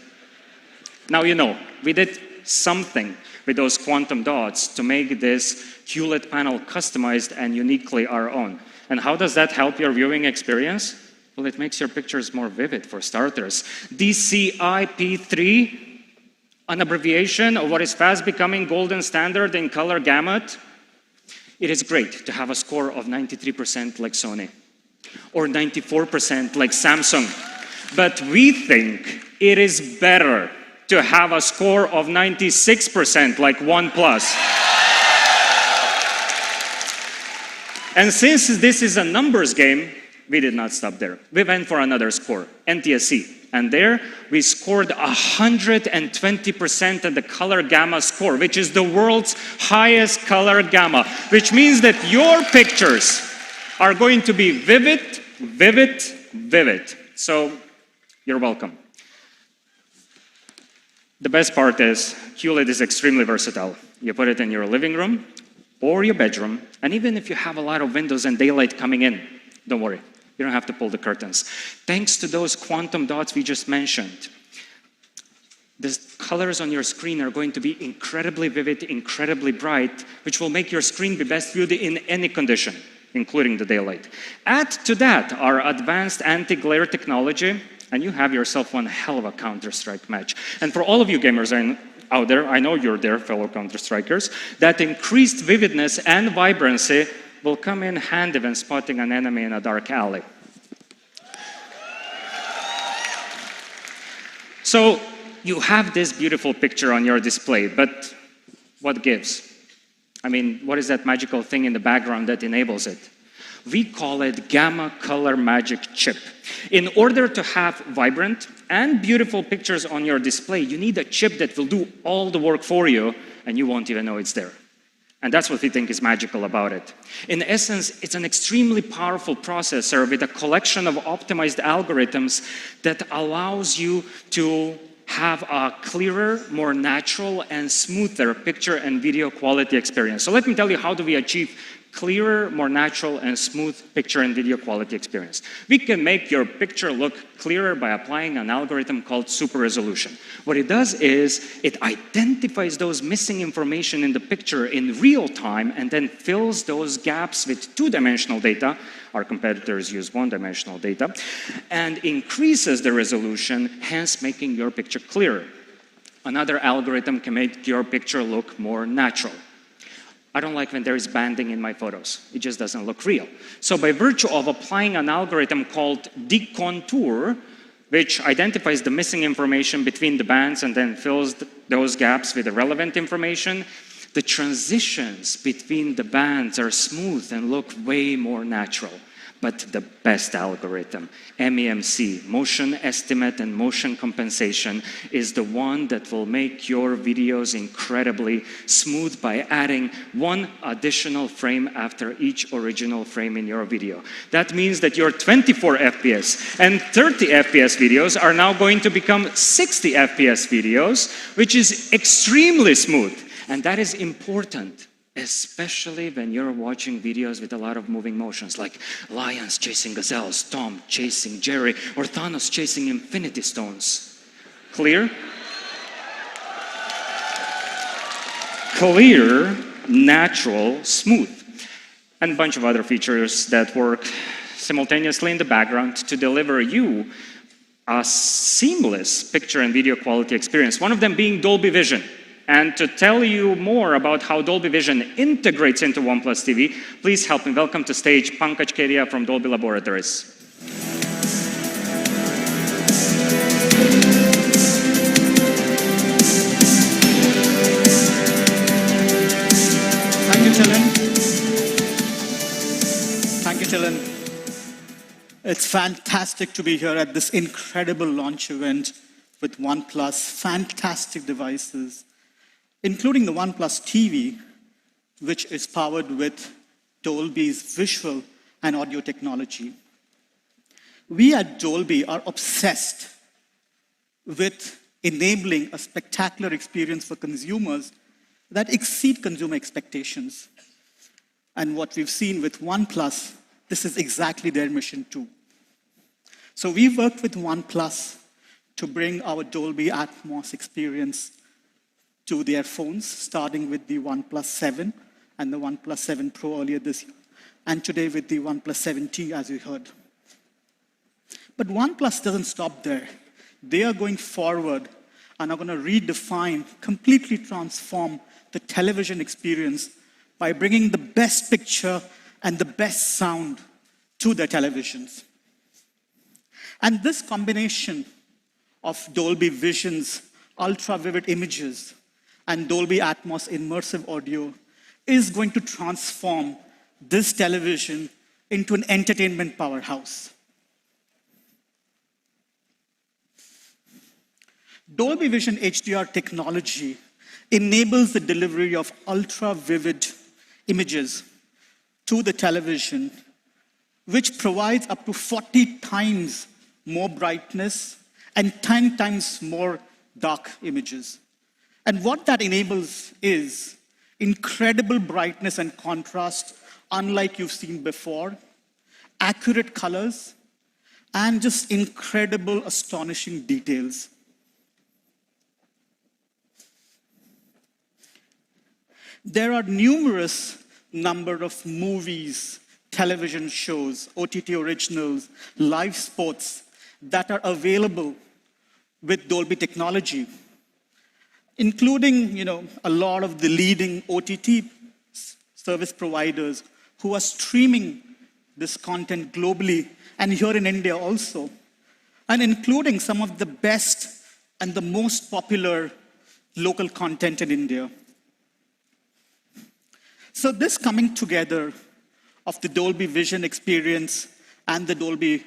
now you know, we did something with those quantum dots to make this QLED panel customized and uniquely our own. And how does that help your viewing experience? Well, it makes your pictures more vivid, for starters. DCI-P3, an abbreviation of what is fast becoming golden standard in color gamut. It is great to have a score of 93% like Sony. or 94% like Samsung. But we think it is better to have a score of 96% like OnePlus. And since this is a numbers game, we did not stop there. We went for another score, NTSC. And there we scored 120% of the color gamma score, which is the world's highest color gamma, which means that your pictures are going to be vivid, vivid, vivid. So you're welcome. The best part is QLED is extremely versatile. You put it in your living room or your bedroom, and even if you have a lot of windows and daylight coming in, don't worry. You don't have to pull the curtains. Thanks to those quantum dots we just mentioned, the colors on your screen are going to be incredibly vivid, incredibly bright, which will make your screen be best viewed in any condition, including the daylight. Add to that our advanced anti-glare technology, and you have yourself one hell of a Counter-Strike match. And for all of you gamers out there, I know you're there, fellow Counter-Strikers, that increased vividness and vibrancy will come in handy when spotting an enemy in a dark alley. So you have this beautiful picture on your display, but what gives? I mean, what is that magical thing in the background that enables it? We call it Gamma Color Magic Chip. In order to have vibrant and beautiful pictures on your display, you need a chip that will do all the work for you, and you won't even know it's there. And that's what we think is magical about it. In essence, it's an extremely powerful processor with a collection of optimized algorithms that allows you to have a clearer, more natural, and smoother picture and video quality experience. So let me tell you, how do we achieve clearer, more natural, and smooth picture and video quality experience? We can make your picture look clearer by applying an algorithm called super resolution. What it does is it identifies those missing information in the picture in real time and then fills those gaps with two-dimensional data. Our competitors use one-dimensional data, and increases the resolution, hence making your picture clearer. Another algorithm can make your picture look more natural. I don't like when there is banding in my photos. It just doesn't look real. So by virtue of applying an algorithm called decontour, which identifies the missing information between the bands and then fills those gaps with the relevant information, the transitions between the bands are smooth and look way more natural. But the best algorithm, MEMC, motion estimate and motion compensation, is the one that will make your videos incredibly smooth by adding one additional frame after each original frame in your video. That means that your 24 FPS and 30 FPS videos are now going to become 60 FPS videos, which is extremely smooth. And that is important, especially when you're watching videos with a lot of moving motions, like lions chasing gazelles, Tom chasing Jerry, or Thanos chasing infinity stones. Clear? Clear, natural, smooth. And a bunch of other features that work simultaneously in the background to deliver you a seamless picture and video quality experience. One of them being Dolby Vision. And to tell you more about how Dolby Vision integrates into OnePlus TV, please help me welcome to stage Pankaj Kedia from Dolby Laboratories. Thank you, Chilin. Thank you, Chilin. It's fantastic to be here at this incredible launch event with OnePlus. Fantastic devices, including the OnePlus TV, which is powered with Dolby's visual and audio technology. We at Dolby are obsessed with enabling a spectacular experience for consumers that exceed consumer expectations. And what we've seen with OnePlus, this is exactly their mission too. So we worked with OnePlus to bring our Dolby Atmos experience to their phones, starting with the OnePlus 7 and the OnePlus 7 Pro earlier this year, and today with the OnePlus 7T, as you heard. But OnePlus doesn't stop there. They are going forward and are going to redefine, completely transform the television experience by bringing the best picture and the best sound to their televisions. And this combination of Dolby Vision's ultra-vivid images and Dolby Atmos immersive audio is going to transform this television into an entertainment powerhouse. Dolby Vision HDR technology enables the delivery of ultra-vivid images to the television, which provides up to 40 times more brightness and 10 times more dark images. And what that enables is incredible brightness and contrast, unlike you've seen before, accurate colors, and just incredible, astonishing details. There are numerous number of movies, television shows, OTT originals, live sports that are available with Dolby technology, including a lot of the leading OTT service providers who are streaming this content globally and here in India also, and including some of the best and the most popular local content in India. So this coming together of the Dolby Vision experience and the Dolby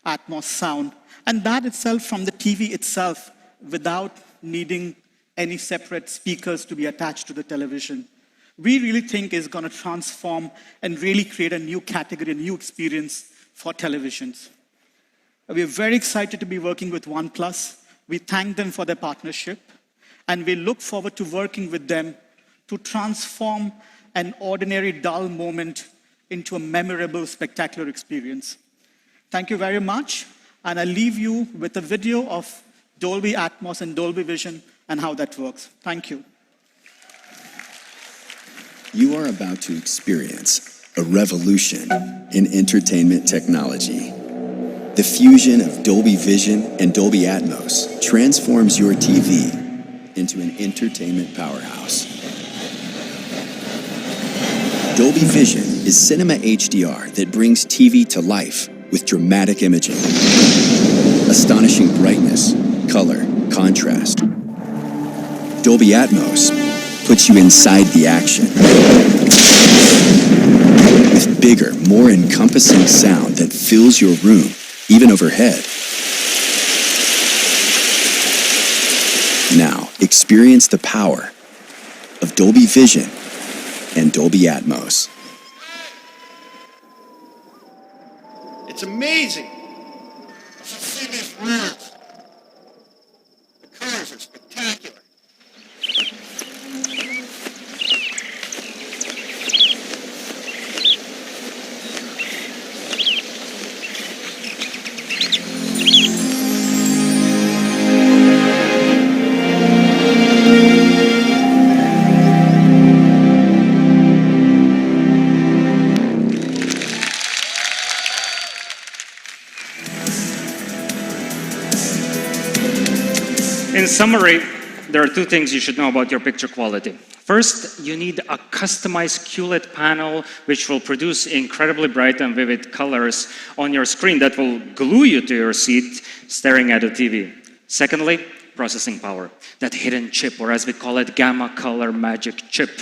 Atmos sound, and that itself from the TV itself without needing any separate speakers to be attached to the television, we really think is going to transform and really create a new category, a new experience for televisions. We are very excited to be working with OnePlus. We thank them for their partnership, and we look forward to working with them to transform an ordinary dull moment into a memorable, spectacular experience. Thank you very much, and I'll leave you with a video of Dolby Atmos and Dolby Vision and how that works. Thank you. You are about to experience a revolution in entertainment technology. The fusion of Dolby Vision and Dolby Atmos transforms your TV into an entertainment powerhouse. Dolby Vision is cinema HDR that brings TV to life with dramatic imaging, astonishing brightness, color, contrast. Dolby Atmos puts you inside the action with bigger, more encompassing sound that fills your room, even overhead. Now, experience the power of Dolby Vision and Dolby Atmos. It's amazing. To see these words. The colors are spectacular. In summary, there are two things you should know about your picture quality. First, you need a customized QLED panel which will produce incredibly bright and vivid colors on your screen that will glue you to your seat staring at a TV. Secondly, processing power. That hidden chip, or as we call it, gamma color magic chip,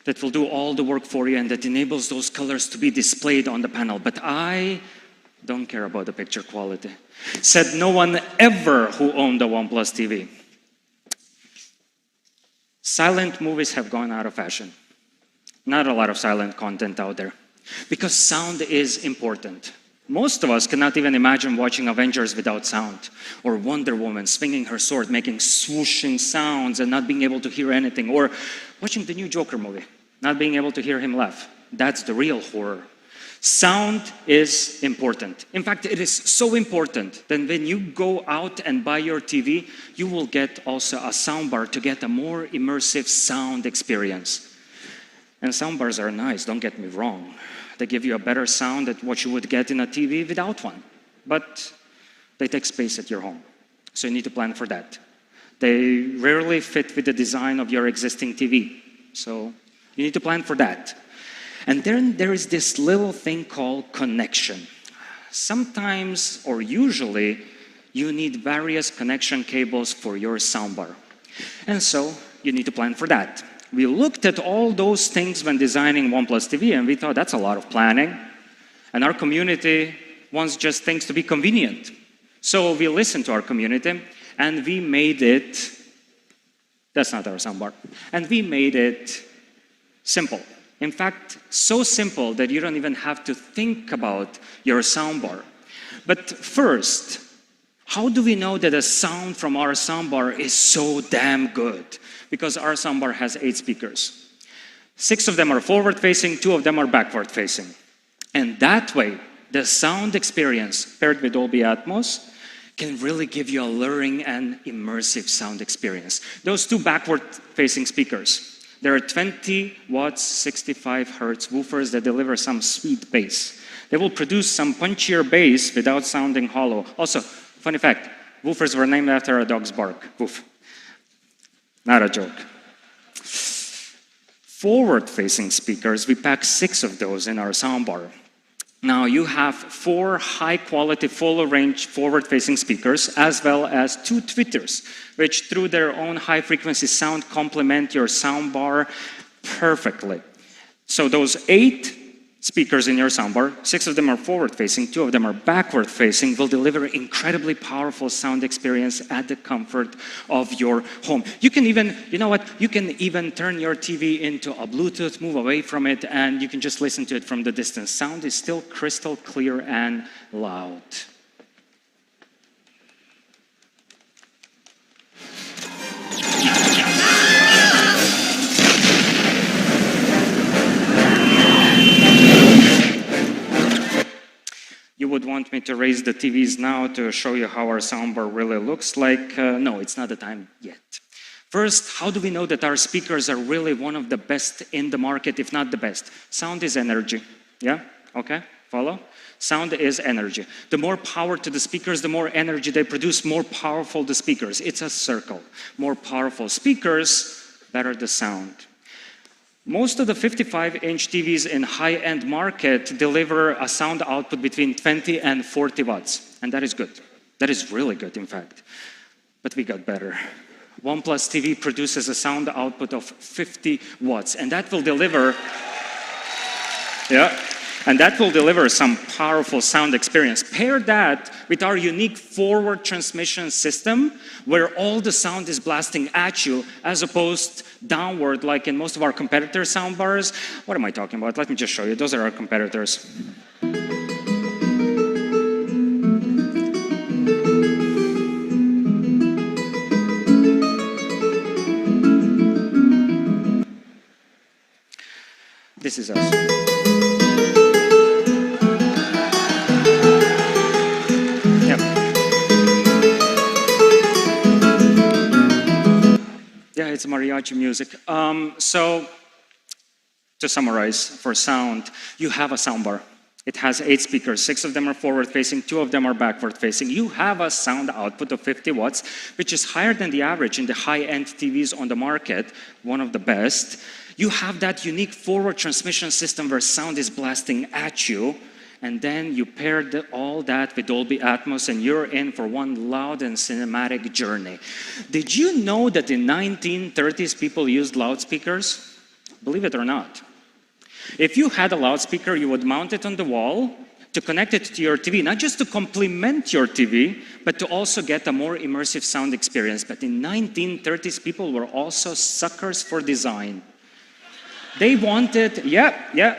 that will do all the work for you and that enables those colors to be displayed on the panel. But I don't care about the picture quality. Said no one ever who owned a OnePlus TV. Silent movies have gone out of fashion. Not a lot of silent content out there. Because sound is important. Most of us cannot even imagine watching Avengers without sound. Or Wonder Woman swinging her sword, making swooshing sounds and not being able to hear anything. Or watching the new Joker movie, not being able to hear him laugh. That's the real horror. Sound is important. In fact, it is so important that when you go out and buy your TV, you will get also a soundbar to get a more immersive sound experience. And soundbars are nice, don't get me wrong. They give you a better sound than what you would get in a TV without one. But they take space at your home. So you need to plan for that. They rarely fit with the design of your existing TV. So you need to plan for that. And then there is this little thing called connection. Sometimes, or usually, you need various connection cables for your soundbar. And so, you need to plan for that. We looked at all those things when designing OnePlus TV, and we thought that's a lot of planning. And our community wants just things to be convenient. So we listened to our community, and we made it, that's not our soundbar, and we made it simple. In fact, so simple that you don't even have to think about your soundbar. But first, how do we know that the sound from our soundbar is so damn good? Because our soundbar has 8 speakers. 6 of them are forward-facing, 2 of them are backward-facing. And that way, the sound experience paired with Dolby Atmos can really give you a luring and immersive sound experience. Those 2 backward-facing speakers, there are 20 watts, 65 hertz woofers that deliver some sweet bass. They will produce some punchier bass without sounding hollow. Also, funny fact, woofers were named after a dog's bark. Woof. Not a joke. Forward-facing speakers, we pack 6 of those in our soundbar. Now you have 4 high-quality, full-range forward-facing speakers, as well as 2 tweeters, which through their own high-frequency sound complement your soundbar perfectly. So those 8 speakers in your soundbar, 6 of them are forward-facing, 2 of them are backward-facing, will deliver incredibly powerful sound experience at the comfort of your home. You can even, you know what, you can even turn your TV into a Bluetooth, move away from it, and you can just listen to it from the distance. Sound is still crystal clear and loud. You would want me to raise the TVs now to show you how our soundbar really looks like. No, it's not the time yet. First, how do we know that our speakers are really one of the best in the market, if not the best? Sound is energy. Yeah? Okay? Follow? Sound is energy. The more power to the speakers, the more energy they produce, more powerful the speakers. It's a circle. More powerful speakers, better the sound. Most of the 55-inch TVs in high-end market deliver a sound output between 20 and 40 watts. And that is good. That is really good, in fact. But we got better. OnePlus TV produces a sound output of 50 watts. And that will deliver... And that will deliver some powerful sound experience. Pair that with our unique forward transmission system, where all the sound is blasting at you, as opposed downward, like in most of our competitor soundbars. What am I talking about? Let me just show you. Those are our competitors. This is us. Yeah, it's mariachi music. So, to summarize, for sound, you have a soundbar. It has 8 speakers. 6 of them are forward-facing, 2 of them are backward-facing. You have a sound output of 50 watts, which is higher than the average in the high-end TVs on the market, one of the best. You have that unique forward transmission system where sound is blasting at you, and then you pair all that with Dolby Atmos, and you're in for one loud and cinematic journey. Did you know that in 1930s people used loudspeakers? Believe it or not. If you had a loudspeaker, you would mount it on the wall to connect it to your TV, not just to complement your TV, but to also get a more immersive sound experience. But in 1930s, people were also suckers for design. They wanted,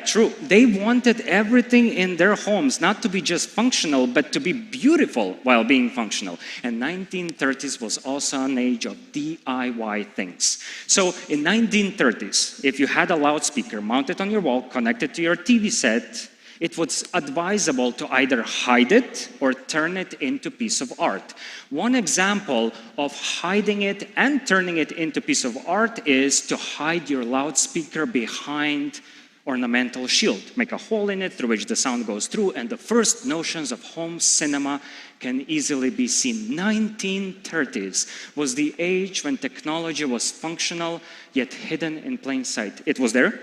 true. They wanted everything in their homes not to be just functional, but to be beautiful while being functional. And 1930s was also an age of DIY things. So in 1930s, if you had a loudspeaker mounted on your wall, connected to your TV set, it was advisable to either hide it or turn it into a piece of art. One example of hiding it and turning it into a piece of art is to hide your loudspeaker behind ornamental shield. Make a hole in it through which the sound goes through, and the first notions of home cinema can easily be seen. 1930s was the age when technology was functional, yet hidden in plain sight. It was there,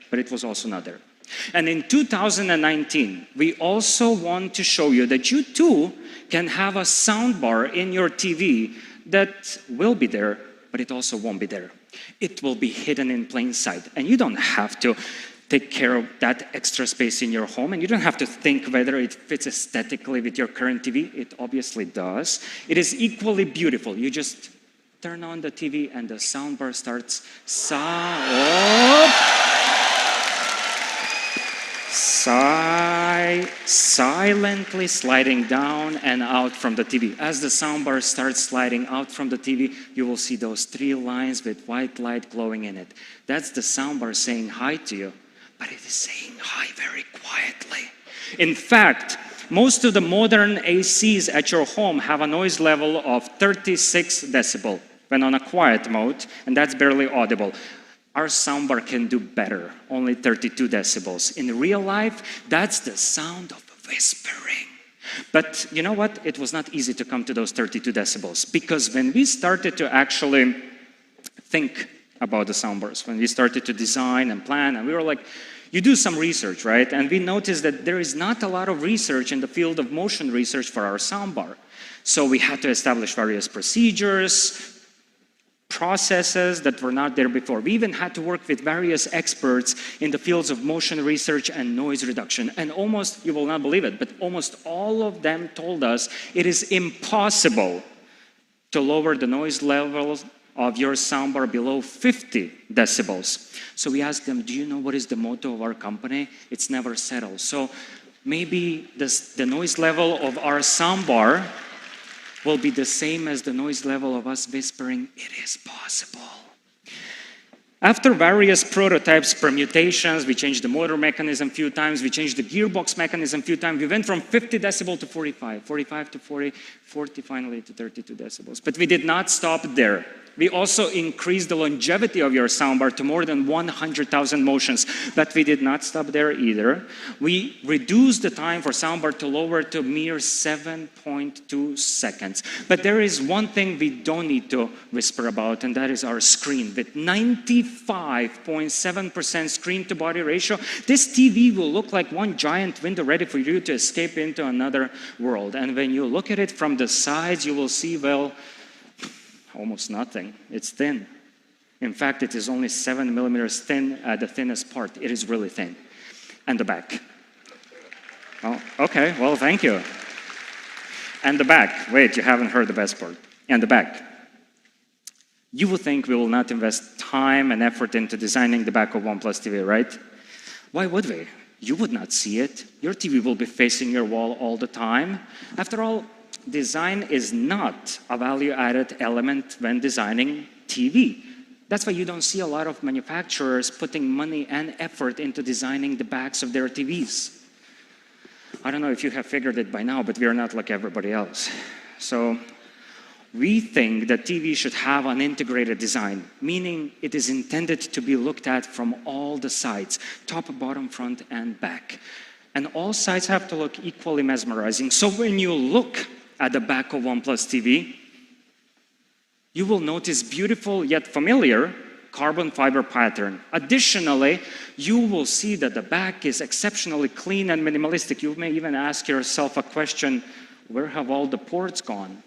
but it was also not there. And in 2019, we also want to show you that you too can have a soundbar in your TV that will be there, but it also won't be there. It will be hidden in plain sight. And you don't have to take care of that extra space in your home, and you don't have to think whether it fits aesthetically with your current TV. It obviously does. It is equally beautiful. You just turn on the TV and the soundbar starts silently sliding down and out from the TV. As the soundbar starts sliding out from the TV, you will see those 3 lines with white light glowing in it. That's the soundbar saying hi to you, but it is saying hi very quietly. In fact, most of the modern ACs at your home have a noise level of 36 decibel when on a quiet mode, and that's barely audible. Our soundbar can do better, only 32 decibels. In real life, that's the sound of whispering. But you know what? It was not easy to come to those 32 decibels, because when we started to actually think about the soundbars, when we started to design and plan, and we were like, you do some research, right? And we noticed that there is not a lot of research in the field of motion research for our soundbar. So we had to establish various procedures, processes that were not there before. We even had to work with various experts in the fields of motion research and noise reduction. And almost, you will not believe it, but almost all of them told us it is impossible to lower the noise levels of your soundbar below 50 decibels. So we asked them, do you know what is the motto of our company? It's never settle. So maybe the noise level of our soundbar will be the same as the noise level of us whispering, it is possible. After various prototypes, permutations, we changed the motor mechanism a few times, we changed the gearbox mechanism a few times, we went from 50 decibel to 45, 45 to 40, 40 finally to 32 decibels. But we did not stop there. We also increased the longevity of your soundbar to more than 100,000 motions, but we did not stop there either. We reduced the time for soundbar to lower to mere 7.2 seconds. But there is one thing we don't need to whisper about, and that is our screen. With 95.7% screen-to-body ratio, this TV will look like one giant window ready for you to escape into another world. And when you look at it from the sides, you will see, well, almost nothing. It's thin. In fact, it is only 7 millimeters thin at the thinnest part. It is really thin. And the back. Oh, okay, well, thank you. And the back. Wait, you haven't heard the best part. And the back. You would think we will not invest time and effort into designing the back of OnePlus TV, right? Why would we? You would not see it. Your TV will be facing your wall all the time. After all, design is not a value-added element when designing TV. That's why you don't see a lot of manufacturers putting money and effort into designing the backs of their TVs. I don't know if you have figured it by now, but we are not like everybody else. So we think that TV should have an integrated design, meaning it is intended to be looked at from all the sides, top, bottom, front, and back. And all sides have to look equally mesmerizing. So when you look at the back of OnePlus TV, you will notice beautiful yet familiar carbon fiber pattern. Additionally, you will see that the back is exceptionally clean and minimalistic. You may even ask yourself a question, where have all the ports gone?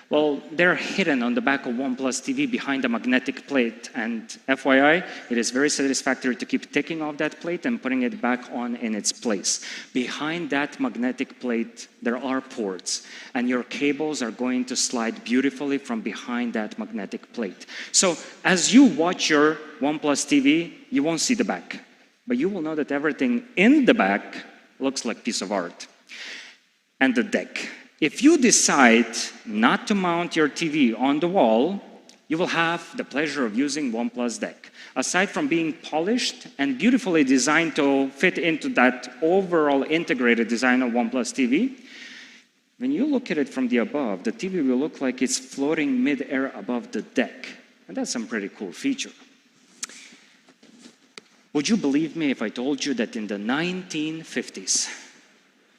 Well, they're hidden on the back of OnePlus TV behind a magnetic plate. And FYI, it is very satisfactory to keep taking off that plate and putting it back on in its place. Behind that magnetic plate, there are ports. And your cables are going to slide beautifully from behind that magnetic plate. So as you watch your OnePlus TV, you won't see the back. But you will know that everything in the back looks like a piece of art. And the deck. If you decide not to mount your TV on the wall, you will have the pleasure of using OnePlus Deck. Aside from being polished and beautifully designed to fit into that overall integrated design of OnePlus TV, when you look at it from the above, the TV will look like it's floating mid-air above the deck. And that's some pretty cool feature. Would you believe me if I told you that in the 1950s,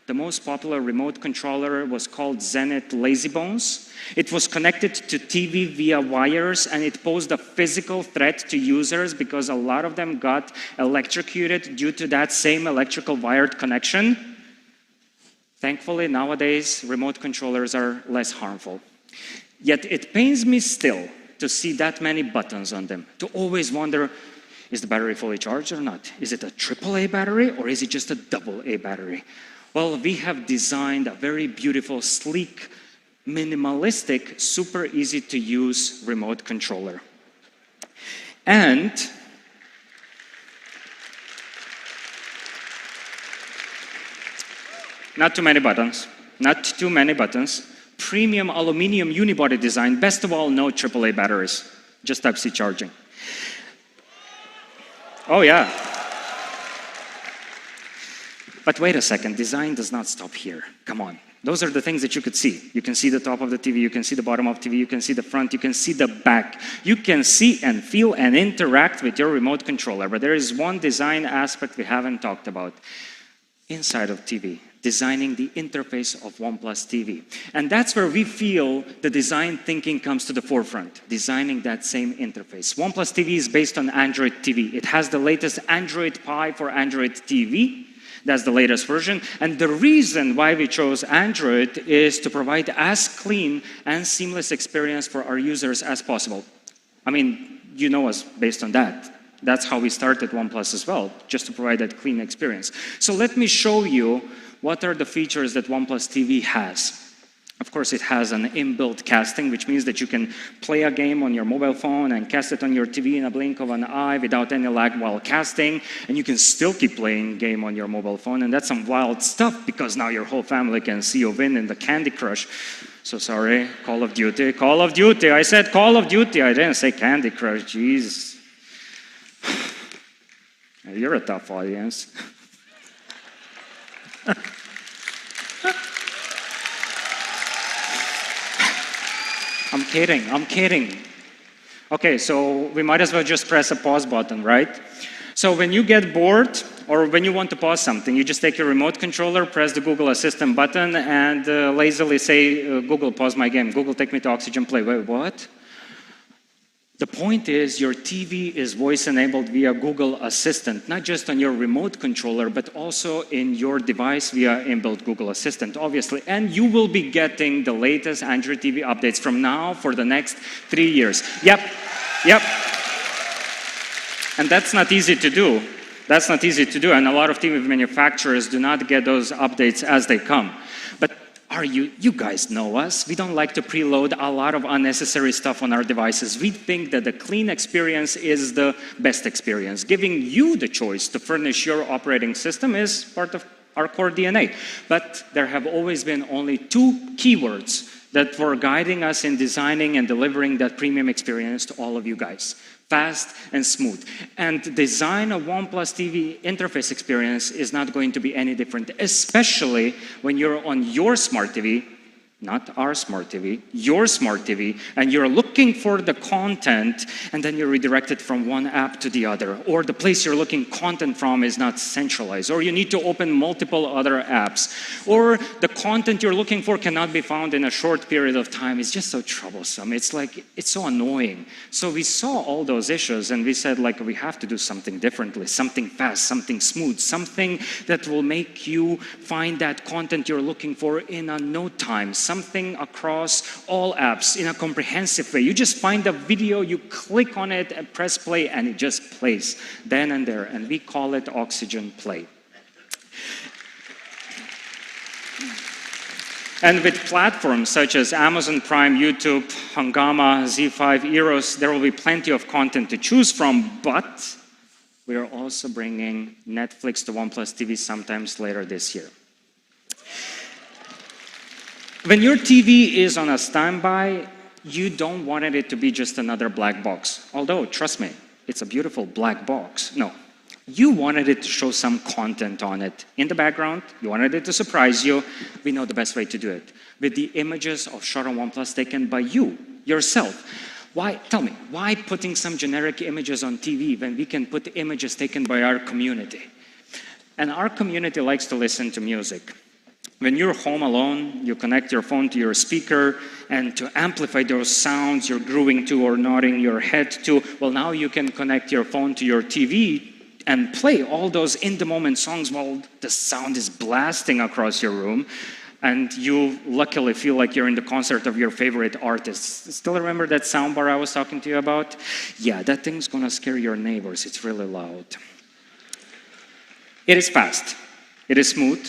The most popular remote controller was called Zenith Lazybones. It was connected to TV via wires, and it posed a physical threat to users because a lot of them got electrocuted due to that same electrical wired connection. Thankfully, nowadays, remote controllers are less harmful. Yet it pains me still to see that many buttons on them, to always wonder, is the battery fully charged or not? Is it a AAA battery or is it just a AA battery? Well, we have designed a very beautiful, sleek, minimalistic, super easy to use remote controller. And not too many buttons, not too many buttons. Premium aluminum unibody design. Best of all, no AAA batteries, just Type-C charging. Oh yeah. But wait a second, design does not stop here. Come on. Those are the things that you could see. You can see the top of the TV, you can see the bottom of the TV, you can see the front, you can see the back. You can see and feel and interact with your remote controller. But there is one design aspect we haven't talked about. Inside of TV, designing the interface of OnePlus TV. And that's where we feel the design thinking comes to the forefront, designing that same interface. OnePlus TV is based on Android TV. It has the latest Android Pie for Android TV. That's the latest version. And the reason why we chose Android is to provide as clean and seamless experience for our users as possible. I mean, you know us based on that. That's how we started OnePlus as well, just to provide that clean experience. So let me show you what are the features that OnePlus TV has. Of course, it has an inbuilt casting, which means that you can play a game on your mobile phone and cast it on your TV in a blink of an eye without any lag while casting, and you can still keep playing game on your mobile phone, and that's some wild stuff because now your whole family can see you win in the Candy Crush. So sorry, Call of Duty. Call of Duty. I said Call of Duty. I didn't say Candy Crush. Jeez. You're a tough audience. I'm kidding. Okay, so we might as well just press a pause button, right? So when you get bored, or when you want to pause something, you just take your remote controller, press the Google Assistant button, and lazily say, Google, pause my game. Google, take me to Oxygen Play. Wait, what? The point is, your TV is voice-enabled via Google Assistant, not just on your remote controller, but also in your device via inbuilt Google Assistant, obviously. And you will be getting the latest Android TV updates from now for the next 3 years. Yep. And that's not easy to do. That's not easy to do, and a lot of TV manufacturers do not get those updates as they come. But you guys know us. We don't like to preload a lot of unnecessary stuff on our devices. We think that the clean experience is the best experience. Giving you the choice to furnish your operating system is part of our core DNA. But there have always been only 2 keywords that were guiding us in designing and delivering that premium experience to all of you guys. Fast and smooth. And design a OnePlus TV interface experience is not going to be any different, especially when you're on your smart TV, not our smart TV, your smart TV, and you're looking for the content, and then you're redirected from one app to the other, or the place you're looking content from is not centralized, or you need to open multiple other apps, or the content you're looking for cannot be found in a short period of time. It's just so troublesome. It's so annoying. So we saw all those issues, and we said, we have to do something differently, something fast, something smooth, something that will make you find that content you're looking for in a no time, something across all apps in a comprehensive way. You just find a video, you click on it and press play, and it just plays then and there. And we call it Oxygen Play. And with platforms such as Amazon Prime, YouTube, Hungama, Z5, Eros, there will be plenty of content to choose from, but we are also bringing Netflix to OnePlus TV sometimes later this year. When your TV is on a standby, you don't want it to be just another black box. Although, trust me, it's a beautiful black box. No, you wanted it to show some content on it. In the background, you wanted it to surprise you. We know the best way to do it. With the images of shot on OnePlus taken by you, yourself. Tell me, why putting some generic images on TV when we can put images taken by our community? And our community likes to listen to music. When you're home alone, you connect your phone to your speaker, and to amplify those sounds you're grooving to or nodding your head to, well, now you can connect your phone to your TV and play all those in-the-moment songs while the sound is blasting across your room, and you luckily feel like you're in the concert of your favorite artist. Still remember that soundbar I was talking to you about? Yeah, that thing's gonna scare your neighbors. It's really loud. It is fast. It is smooth.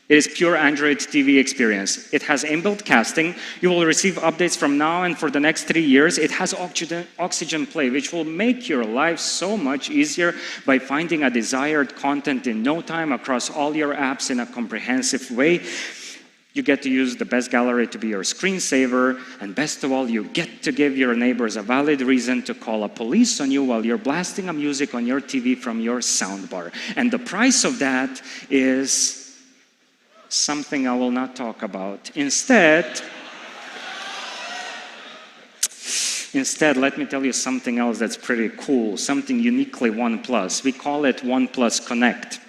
It is pure Android TV experience. It has inbuilt casting. You will receive updates from now and for the next 3 years. It has Oxygen Play, which will make your life so much easier by finding a desired content in no time across all your apps in a comprehensive way. You get to use the best gallery to be your screensaver, and best of all, you get to give your neighbors a valid reason to call a police on you while you're blasting a music on your TV from your soundbar. And the price of that is something I will not talk about. Instead, let me tell you something else that's pretty cool, something uniquely OnePlus. We call it OnePlus Connect.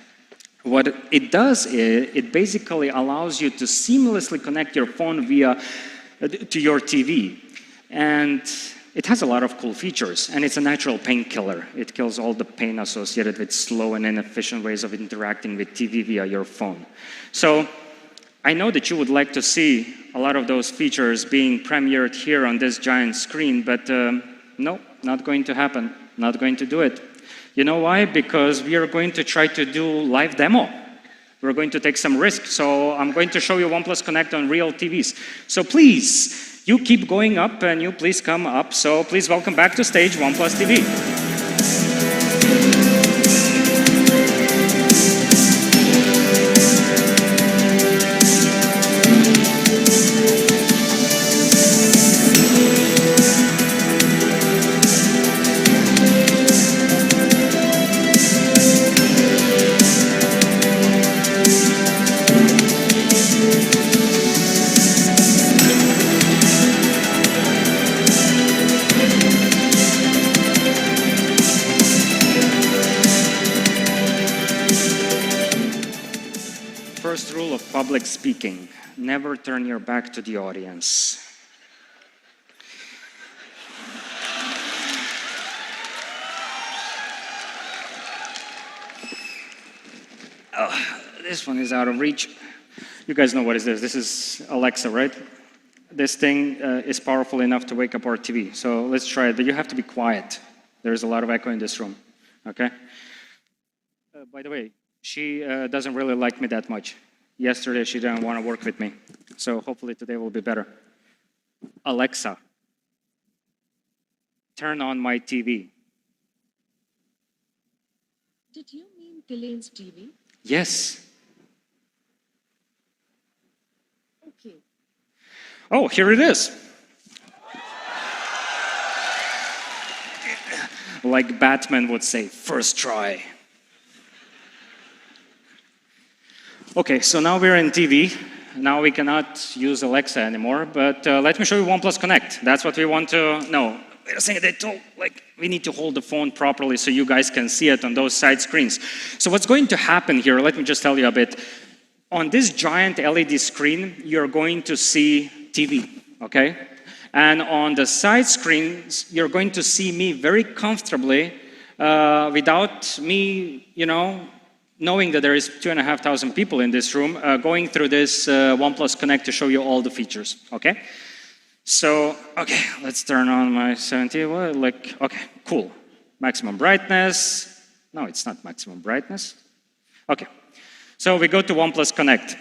What it does is, it basically allows you to seamlessly connect your phone to your TV. And it has a lot of cool features, and it's a natural painkiller. It kills all the pain associated with slow and inefficient ways of interacting with TV via your phone. So I know that you would like to see a lot of those features being premiered here on this giant screen, but no, not going to happen. Not going to do it. You know why? Because we are going to try to do live demo. We're going to take some risk. So I'm going to show you OnePlus Connect on real TVs. So please, you keep going up and you please come up. So please welcome back to stage OnePlus TV. First rule of public speaking, never turn your back to the audience. Oh, this one is out of reach. You guys know what is this? This is Alexa, right? This thing is powerful enough to wake up our TV. So let's try it, but you have to be quiet. There's a lot of echo in this room, okay? By the way, she doesn't really like me that much. Yesterday, she didn't want to work with me. So hopefully today will be better. Alexa, turn on my TV. Did you mean Ghislaine's TV? Yes. Okay. Oh, here it is. Like Batman would say, first try. Okay, so now we're in TV. Now we cannot use Alexa anymore, but let me show you OnePlus Connect. That's what we want to know. Wait a second, they told, we need to hold the phone properly so you guys can see it on those side screens. So what's going to happen here, let me just tell you a bit. On this giant LED screen, you're going to see TV, okay? And on the side screens, you're going to see me very comfortably without me, knowing that there is 2,500 people in this room, going through this OnePlus Connect to show you all the features, okay? So, okay, let's turn on my 70, okay, cool. Maximum brightness. No, it's not maximum brightness. Okay, so we go to OnePlus Connect.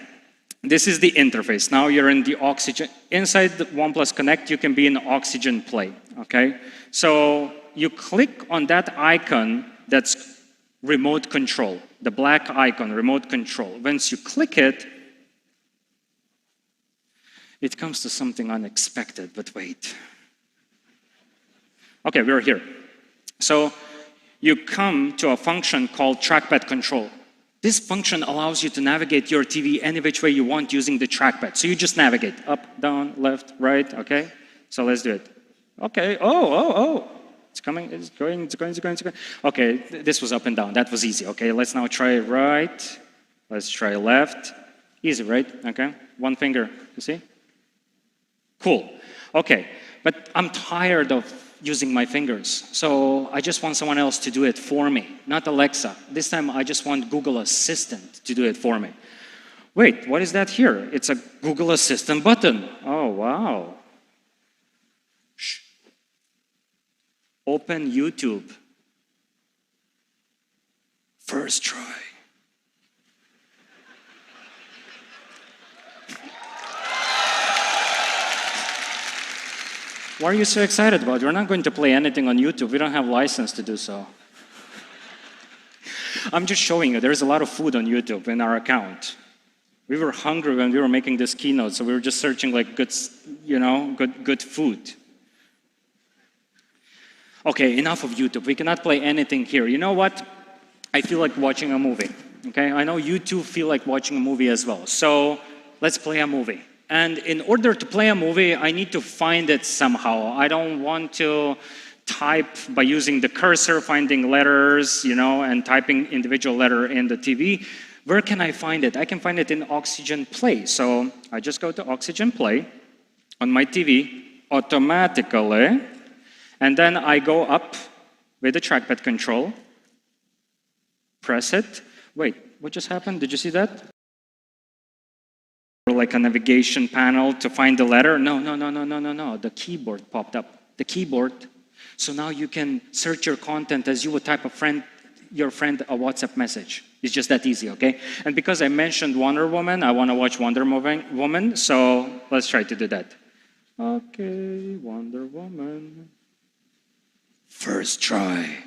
This is the interface. Now you're in the Oxygen. Inside the OnePlus Connect, you can be in Oxygen Play, okay? So you click on that icon that's remote control, the black icon, remote control. Once you click it, it comes to something unexpected, but wait. Okay, we're here. So you come to a function called trackpad control. This function allows you to navigate your TV any which way you want using the trackpad. So you just navigate up, down, left, right, okay? So let's do it. Okay, oh. It's coming, it's going. Okay, this was up and down. That was easy. Okay, let's now try right. Let's try left. Easy, right? Okay, one finger, you see? Cool. Okay, but I'm tired of using my fingers. So I just want someone else to do it for me, not Alexa. This time I just want Google Assistant to do it for me. Wait, what is that here? It's a Google Assistant button. Oh, wow. Shh. Open YouTube. First try. What are you so excited about? We're not going to play anything on YouTube. We don't have license to do so. I'm just showing you, there's a lot of food on YouTube in our account. We were hungry when we were making this keynote, so we were just searching like good, good food. Okay, enough of YouTube. We cannot play anything here. You know what? I feel like watching a movie. Okay, I know you two feel like watching a movie as well. So let's play a movie. And in order to play a movie, I need to find it somehow. I don't want to type by using the cursor, finding letters, and typing individual letter in the TV. Where can I find it? I can find it in Oxygen Play. So I just go to Oxygen Play on my TV automatically, and then I go up with the trackpad control, press it. Wait, what just happened? Did you see that? Like a navigation panel to find the letter. No. The keyboard popped up. The keyboard. So now you can search your content as you would type your friend a WhatsApp message. It's just that easy, okay? And because I mentioned Wonder Woman, I want to watch Wonder Woman, so let's try to do that. Okay, Wonder Woman. First try.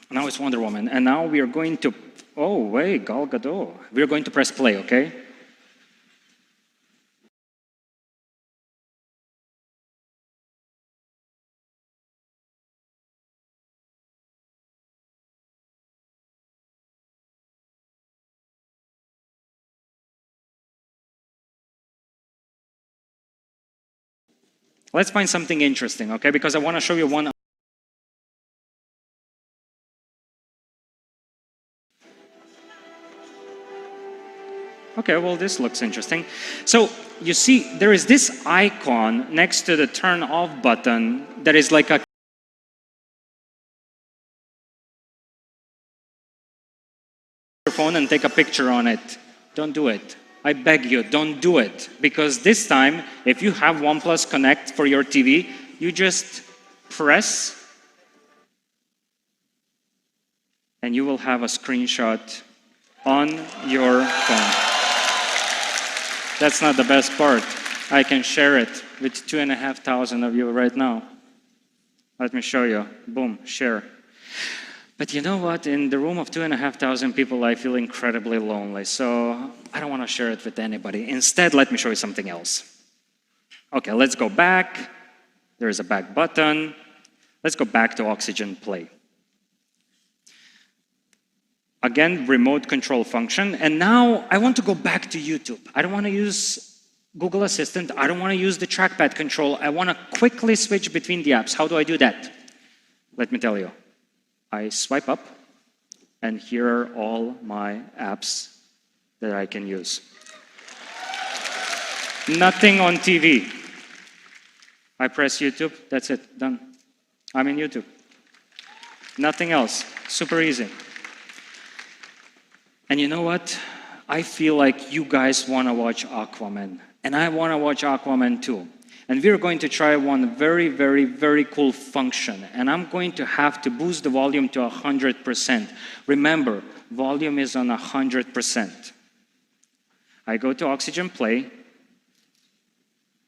Now it's Wonder Woman, and now we are going to, oh wait, Gal Gadot. We are going to press play, okay? Let's find something interesting, okay? Because I want to show you one. Okay, well, this looks interesting. So you see, there is this icon next to the turn off button that is like a phone and take a picture on it. Don't do it. I beg you, don't do it. Because this time, if you have OnePlus Connect for your TV, you just press and you will have a screenshot on your phone. That's not the best part. I can share it with 2,500 of you right now. Let me show you. Boom, share. But you know what? In the room of 2,500 people, I feel incredibly lonely. So I don't want to share it with anybody. Instead, let me show you something else. Okay, let's go back. There's a back button. Let's go back to Oxygen Play. Again, remote control function. And now I want to go back to YouTube. I don't want to use Google Assistant. I don't want to use the trackpad control. I want to quickly switch between the apps. How do I do that? Let me tell you. I swipe up, and here are all my apps that I can use. Nothing on TV. I press YouTube. That's it. Done. I'm in YouTube. Nothing else. Super easy. And you know what? I feel like you guys want to watch Aquaman. And I want to watch Aquaman too. And we're going to try one very, very, very cool function. And I'm going to have to boost the volume to 100%. Remember, volume is on 100%. I go to Oxygen Play.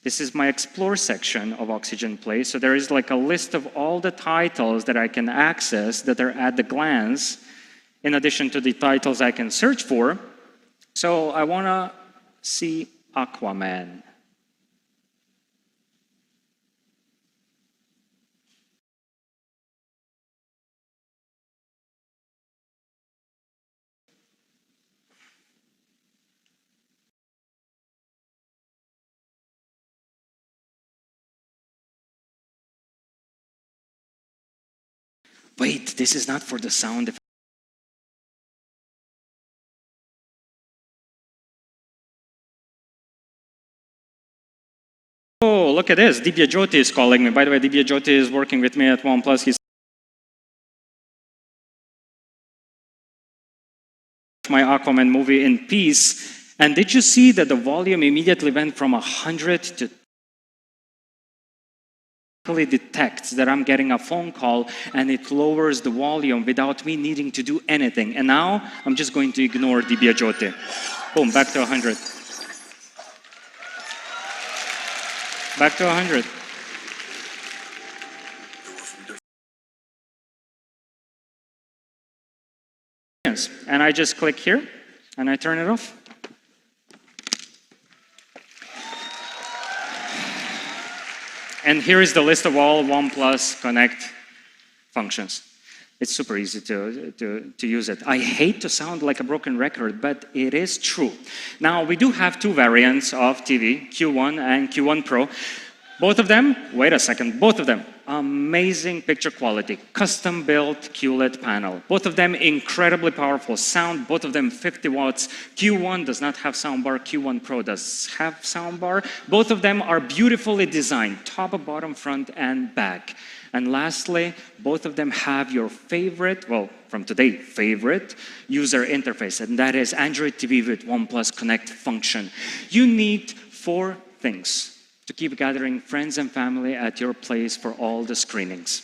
This is my Explore section of Oxygen Play. So there is like a list of all the titles that I can access that are at the glance, in addition to the titles I can search for. So I want to see Aquaman. Wait, this is not for the sound effect. Oh, look at this. Divya Jyoti is calling me. By the way, Divya Jyoti is working with me at OnePlus. He's my Aquaman movie in peace. And did you see that the volume immediately went from 100 to detects that I'm getting a phone call and it lowers the volume without me needing to do anything. And now I'm just going to ignore Divya Jyoti. Boom, back to 100. Back to 100. And I just click here and I turn it off. And here is the list of all OnePlus Connect functions. It's super easy to use it. I hate to sound like a broken record, but it is true. Now, we do have two variants of TV, Q1 and Q1 Pro. Both of them, wait a second, both of them, amazing picture quality, custom-built QLED panel. Both of them incredibly powerful sound, both of them 50 watts. Q1 does not have soundbar, Q1 Pro does have soundbar. Both of them are beautifully designed, top, bottom, front, and back. And lastly, both of them have your favorite, well, from today, favorite user interface, and that is Android TV with OnePlus Connect function. You need 4 things to keep gathering friends and family at your place for all the screenings.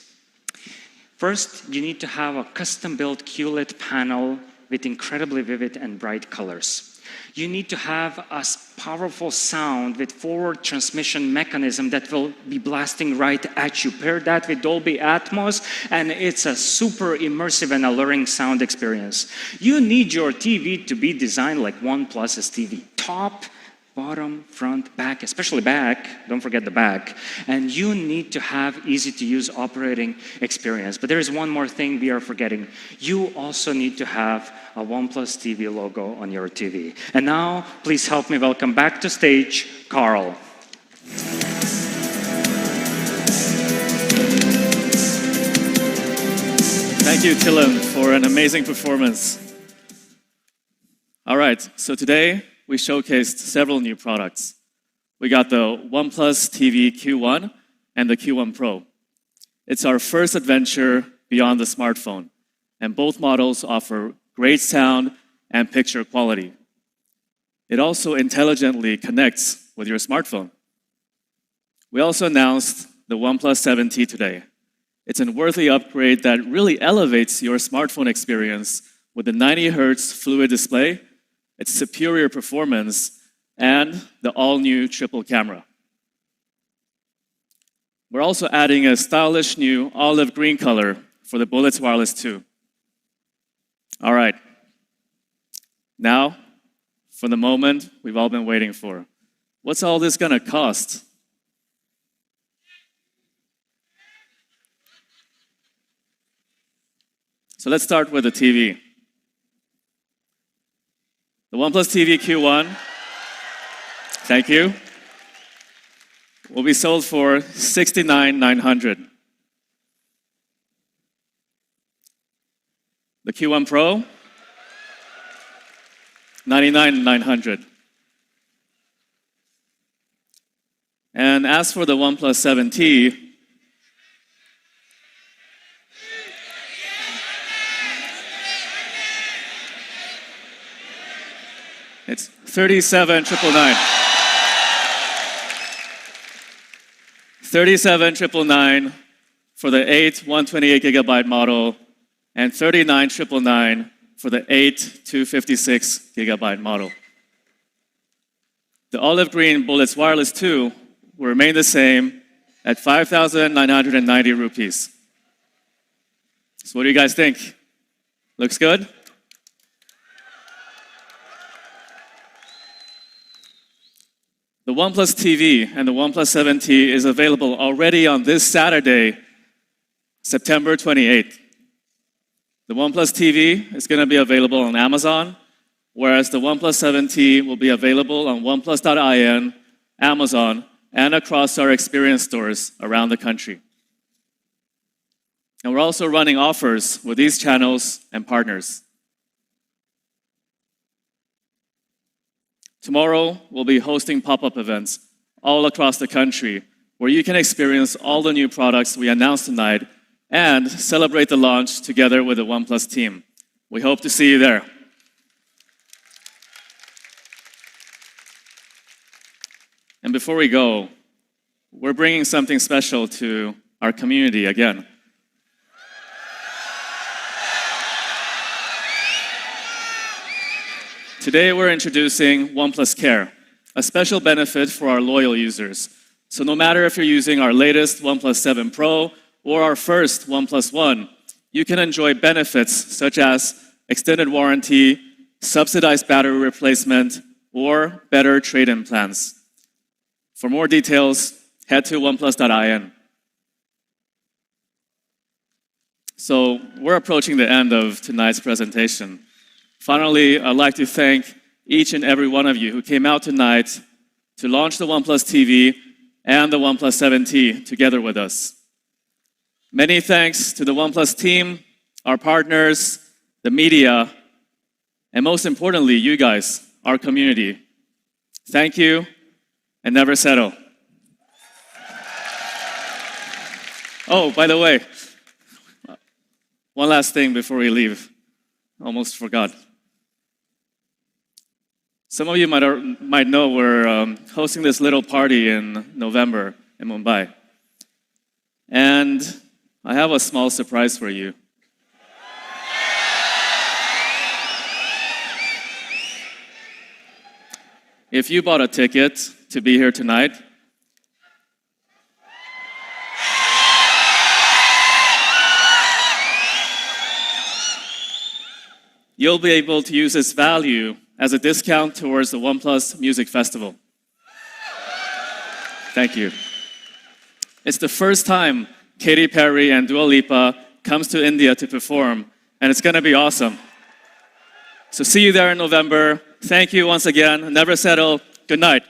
First, you need to have a custom-built QLED panel with incredibly vivid and bright colors. You need to have a powerful sound with forward transmission mechanism that will be blasting right at you. Pair that with Dolby Atmos, and it's a super immersive and alluring sound experience. You need your TV to be designed like OnePlus's TV. Top, bottom, front, back, especially back, don't forget the back. And you need to have easy-to-use operating experience. But there is one more thing we are forgetting. You also need to have a OnePlus TV logo on your TV. And now, please help me welcome back to stage, Carl. Thank you, Tilem, for an amazing performance. All right, so today, we showcased several new products. We got the OnePlus TV Q1 and the Q1 Pro. It's our first adventure beyond the smartphone, and both models offer great sound and picture quality. It also intelligently connects with your smartphone. We also announced the OnePlus 7T today. It's a worthy upgrade that really elevates your smartphone experience with the 90 Hz fluid display, its superior performance, and the all-new triple camera. We're also adding a stylish new olive green color for the Bullets Wireless 2. All right. Now, for the moment we've all been waiting for. What's all this gonna cost? So let's start with the TV. The OnePlus TV Q1, thank you, will be sold for $69,900. The Q1 Pro, $99,900. And as for the OnePlus 7T, it's $37,999. $37,999 for the 8 128GB model, and $39,999 for the 8 256GB model. The olive green Bullets Wireless 2 will remain the same at 5,990 rupees. So what do you guys think? Looks good? The OnePlus TV and the OnePlus 7T is available already on this Saturday, September 28th. The OnePlus TV is going to be available on Amazon, whereas the OnePlus 7T will be available on oneplus.in, Amazon, and across our experience stores around the country. And we're also running offers with these channels and partners. Tomorrow, we'll be hosting pop-up events all across the country where you can experience all the new products we announced tonight and celebrate the launch together with the OnePlus team. We hope to see you there. And before we go, we're bringing something special to our community again. Today, we're introducing OnePlus Care, a special benefit for our loyal users. So no matter if you're using our latest OnePlus 7 Pro or our first OnePlus One, you can enjoy benefits such as extended warranty, subsidized battery replacement, or better trade-in plans. For more details, head to oneplus.in. So we're approaching the end of tonight's presentation. Finally, I'd like to thank each and every one of you who came out tonight to launch the OnePlus TV and the OnePlus 7T together with us. Many thanks to the OnePlus team, our partners, the media, and most importantly, you guys, our community. Thank you, and never settle. Oh, by the way, one last thing before we leave. Almost forgot. Some of you might know we're hosting this little party in November in Mumbai. And I have a small surprise for you. If you bought a ticket to be here tonight, you'll be able to use this value as a discount towards the OnePlus Music Festival. Thank you. It's the first time Katy Perry and Dua Lipa comes to India to perform, and it's going to be awesome. So see you there in November. Thank you once again. Never settle. Good night.